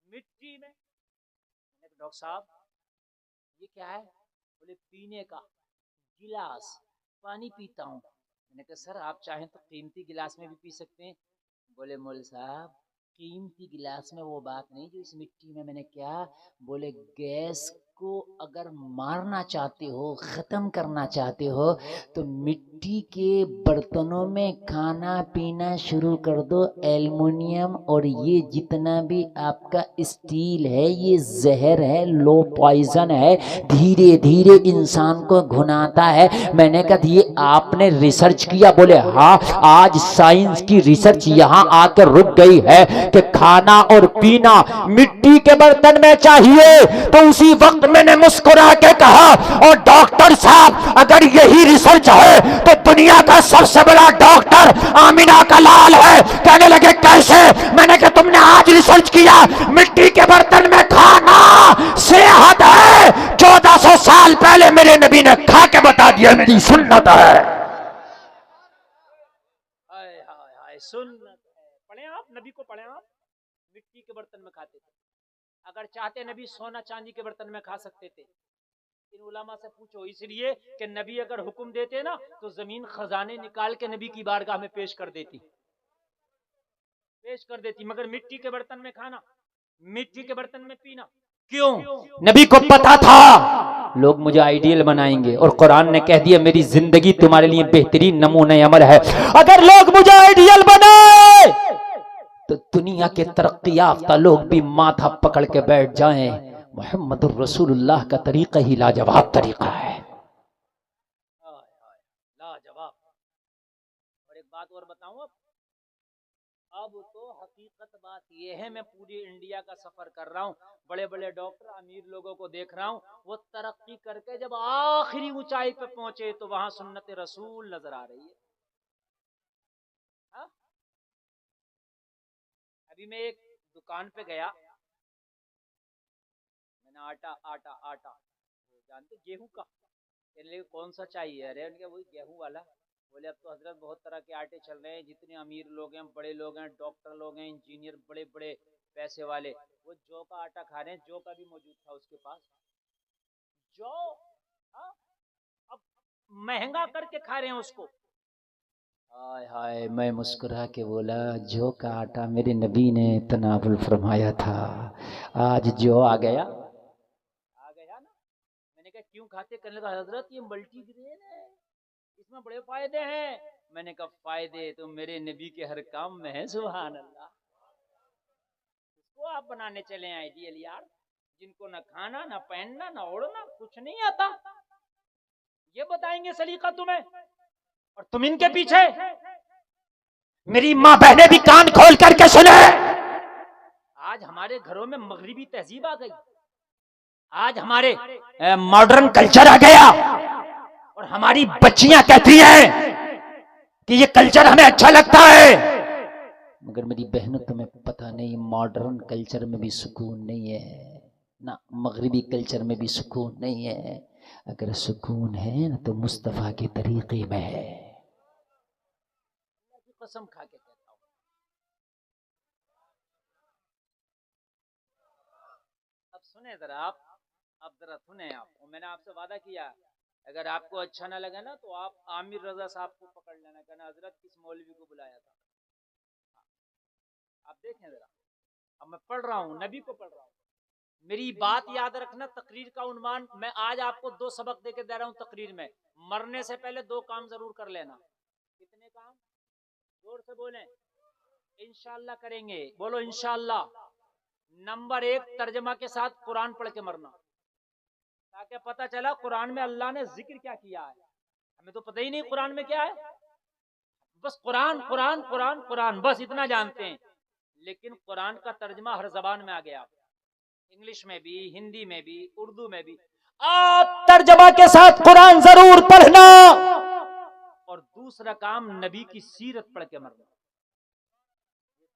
मिट्टी में। डॉक्टर साहब ये क्या है? बोले पीने का गिलास, पानी पीता हूँ। मैंने कहा सर आप चाहें तो कीमती गिलास में भी पी सकते हैं। बोले मौल साहब कीमती गिलास में वो बात नहीं जो इस मिट्टी में। मैंने क्या? बोले गैस को अगर मारना चाहते हो, खत्म करना चाहते हो, तो मिट्टी के बर्तनों में खाना पीना शुरू कर दो। एल्युमिनियम और ये जितना भी आपका स्टील है, ये जहर है, लो पॉइजन है, धीरे धीरे इंसान को घुनाता है। मैंने कहा ये आपने रिसर्च किया? बोले हाँ, आज साइंस की रिसर्च यहाँ आकर रुक गई है कि खाना और पीना मिट्टी के बर्तन में चाहिए। तो उसी वक्त मैंने मुस्कुरा के कहा, और डॉक्टर साहब अगर यही रिसर्च है तो दुनिया का सबसे बड़ा डॉक्टर आमिना का लाल है। कहने लगे कैसे? मैंने कहा तुमने आज रिसर्च किया, मिट्टी के बर्तन में खाना सेहत है। 1400 साल पहले मेरे नबी ने खा के बता दिया, मेरी सुन्नत है। सुन्नत है। पढ़े आप, नबी को पढ़े आप। मिट्टी के बर्तन में खाते थे। अगर चाहते नबी सोना चांदी के बर्तन में खा सकते थे। इन उलमा से पूछो, इसलिए कि नबी अगर हुक्म देते ना तो जमीन खजाने निकाल के नबी की बारगाह में पेश कर देती, मगर मिट्टी के बर्तन में खाना, मिट्टी के बर्तन में पीना क्यों? नबी को पता था लोग मुझे आइडियल बनाएंगे, और कुरान ने कह दिया मेरी जिंदगी तुम्हारे लिए बेहतरीन नमूने अमल है। अगर लोग मुझे आइडियल बनाए तो दुनिया के तरक्की याफ्ता लोग भी माथा पकड़ के बैठ जाएं। मोहम्मद रसूलुल्लाह का तरीका ही लाजवाब तरीका है, लाजवाब। और एक बात और बताऊं, अब तो हकीकत बात यह है, मैं पूरी इंडिया का सफर कर रहा हूँ, बड़े बड़े डॉक्टर अमीर लोगों को देख रहा हूँ, वो तरक्की करके जब आखिरी ऊंचाई पे पहुंचे तो वहां सुन्नत रसूल नजर आ रही है। हा? अभी मैं एक दुकान पे गया, मैंने आटा जानते गेहूं का, कौन सा चाहिए? अरे उनके वही गेहूं वाला। बोले अब तो हजरत बहुत तरह के आटे चल रहे हैं, जितने अमीर लोग हैं, बड़े लोग हैं, डॉक्टर लोग हैं, इंजीनियर, बड़े बड़े पैसे वाले, वो जौ का आटा खा रहे हैं। जौ का भी मौजूद था उसके पास, जौ। अब महंगा करके खा रहे हैं उसको। हाय हाय, मैं मुस्कुरा के बोला जौ का आटा मेरे नबी ने तनावुल फरमाया था, आज जौ आ गया ना। मैंने कहा क्यों खाते? करने का हजरत ये मल्टीग्रेन है, इसमें बड़े फायदे हैं। मैंने कहा फायदे तो मेरे नबी के हर काम में है, सुभान अल्लाह। इसको आप बनाने चले आइडियल यार, जिनको ना खाना ना पहनना ना ओढ़ना कुछ नहीं आता, ये बताएंगे सलीका तुम्हें, और तुम इनके पीछे। मेरी माँ बहनें भी कान खोल करके सुने, आज हमारे घरों में मगरिबी तहजीब आ गई, आज हमारे मॉडर्न कल्चर आ गया, और हमारी बच्चियां कहती हैं कि ये कल्चर हमें अच्छा लगता है। मगर मेरी बहनों तुम्हें पता नहीं, मॉडर्न कल्चर में भी सुकून नहीं है ना, मगरिबी कल्चर में भी सुकून नहीं है। अगर सुकून है ना तो मुस्तफा के तरीके में है, कसम खा के कहता हूं। अब सुने जरा आप, अब जरा सुने आप, मैंने आपसे वादा किया अगर आपको अच्छा ना लगे ना तो आप आमिर रजा साहब को पकड़ लेना, कहना हजरत किस मौलवी को बुलाया था। आप देखें जरा, अब मैं पढ़ रहा हूँ, नबी को पढ़ रहा हूँ। मेरी बात याद रखना, तकरीर का उन्वान मैं आज आपको 2 सबक देके दे रहा हूँ तकरीर में। मरने से पहले 2 काम जरूर कर लेना। कितने काम? जोर से बोलें। इंशाअल्लाह करेंगे, बोलो इंशाअल्लाह। नंबर 1, तर्जमा के साथ कुरान पढ़ के मरना, ताकि पता चला कुरान में अल्लाह ने जिक्र क्या किया है। हमें तो पता ही नहीं कुरान में क्या है, बस कुरान कुरान कुरान कुरान, बस इतना जानते हैं। लेकिन कुरान का तर्जमा हर जबान में आ गया, इंग्लिश में भी, हिंदी में भी, उर्दू में भी। आप तर्जमा के साथ कुरान जरूर पढ़ना, और दूसरा काम नबी की सीरत पढ़ के मरना।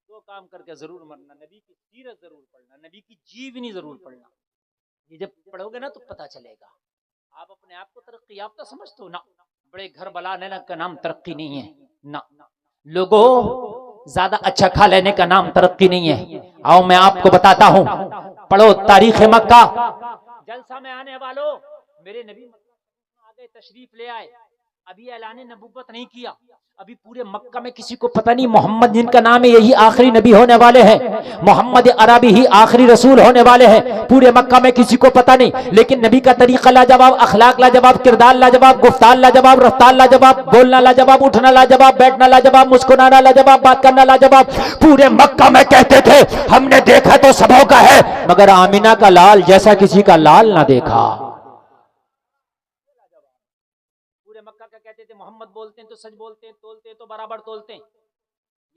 2 काम करके जरूर मरना, नबी की सीरत जरूर पढ़ना, नबी की जीवनी जरूर पढ़ना। ये जब पढ़ोगे ना तो पता चलेगा। आप अपने आप को तरक्की याफ्ता समझते हो ना, बड़े घर बनाने का नाम तरक्की नहीं है ना, लोगों ज्यादा अच्छा खा लेने का नाम तरक्की नहीं है। आओ मैं आपको बताता हूँ, पढ़ो तारीख मक्का। जलसा में आने वालों, मेरे नबी आ गए, तशरीफ ले आए, अभी ऐलान नबुव्वत नहीं किया, अभी पूरे मक्का में किसी को पता नहीं मोहम्मद जिनका नाम है यही आखिरी नबी होने वाले हैं, मोहम्मद अरबी ही आखिरी रसूल होने वाले हैं। पूरे मक्का में किसी को पता नहीं, लेकिन नबी का तरीका लाजवाब, अखलाक लाजवाब, किरदार लाजवाब, गुफ्तार लाजवाब, रफ्तार लाजवाब, बोलना लाजवाब, उठना लाजवाब, बैठना लाजवाब, मुस्कुराना लाजवाब, बात करना लाजवाब। पूरे मक्का में कहते थे हमने देखा तो सबों का है, मगर आमिना का लाल जैसा किसी का लाल ना देखा। कहते थे मोहम्मद बोलते हैं तो सच बोलते हैं, तोलते हैं तो बराबर तोलते हैं,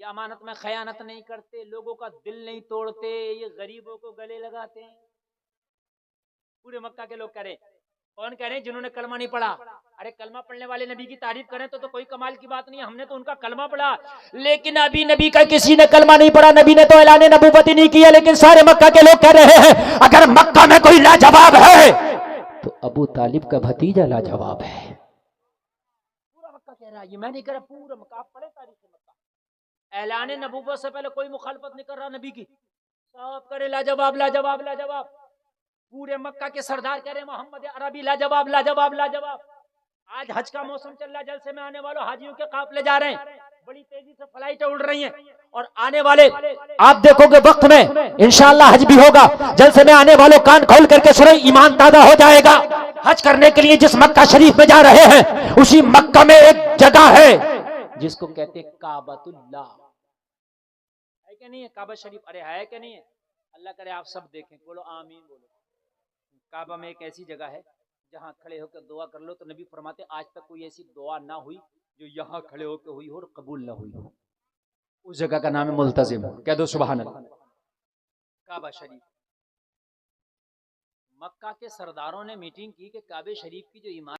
ये अमानत में खयानत नहीं करते, लोगों का दिल नहीं तोड़ते, ये गरीबों को गले लगाते हैं। पूरे मक्का के लोग कह रहे, कौन कह रहे हैं? जिन्होंने कलमा नहीं पढ़ा। अरे कलमा पढ़ने वाले नबी की तारीफ करें तो कोई कमाल की बात नहीं है, हमने तो उनका कलमा पढ़ा, लेकिन अभी नबी का किसी ने कलमा नहीं पढ़ा, नबी ने तो ऐलान नबूवत ही नहीं किया, लेकिन सारे मक्का के लोग कह रहे हैं अगर मक्का में कोई लाजवाब है तो अबू तालिब का भतीजा लाजवाब है। कह रहा ये मैं नहीं कर रहा, पूरा मक्का आप पढ़े तारीख मक्का, ऐलान नबूवत से पहले कोई मुखालफत नहीं कर रहा नबी की, सब करे लाजवाब लाजवाब लाजवाब। पूरे मक्का के सरदार कह रहे मोहम्मद अरबी लाजवाब लाजवाब लाजवाब। आज हज का मौसम चल रहा है, जलसे में आने वालों हाजियों के काफिले जा रहे हैं, बड़ी तेजी से फ्लाइटें उड़ रही हैं, और आने वाले आप देखोगे वक्त में इंशाअल्लाह हज भी होगा, जलसे में आने वालों कान खोल करके सुने, ईमान ताजा हो जाएगा। हज करने के लिए जिस मक्का शरीफ में जा रहे हैं उसी मक्का में एक जगह है जिसको कहते हैं काबतुल्लाह, है क्या नहीं है? काबा शरीफ, अरे है क्या नहीं है? अल्लाह करे आप सब देखें, बोलो आमीन बोलो। काबा में एक ऐसी जगह है जहां खड़े होकर दुआ कर लो तो नबी फरमाते आज तक कोई ऐसी दुआ ना हुई जो यहाँ खड़े होकर हुई हो और कबूल ना हुई हो। उस जगह का नाम है मुल्तजिम, कह दो सुभान अल्लाह। काबा शरीफ, मक्का के सरदारों ने मीटिंग की कि काबे शरीफ की जो ईमान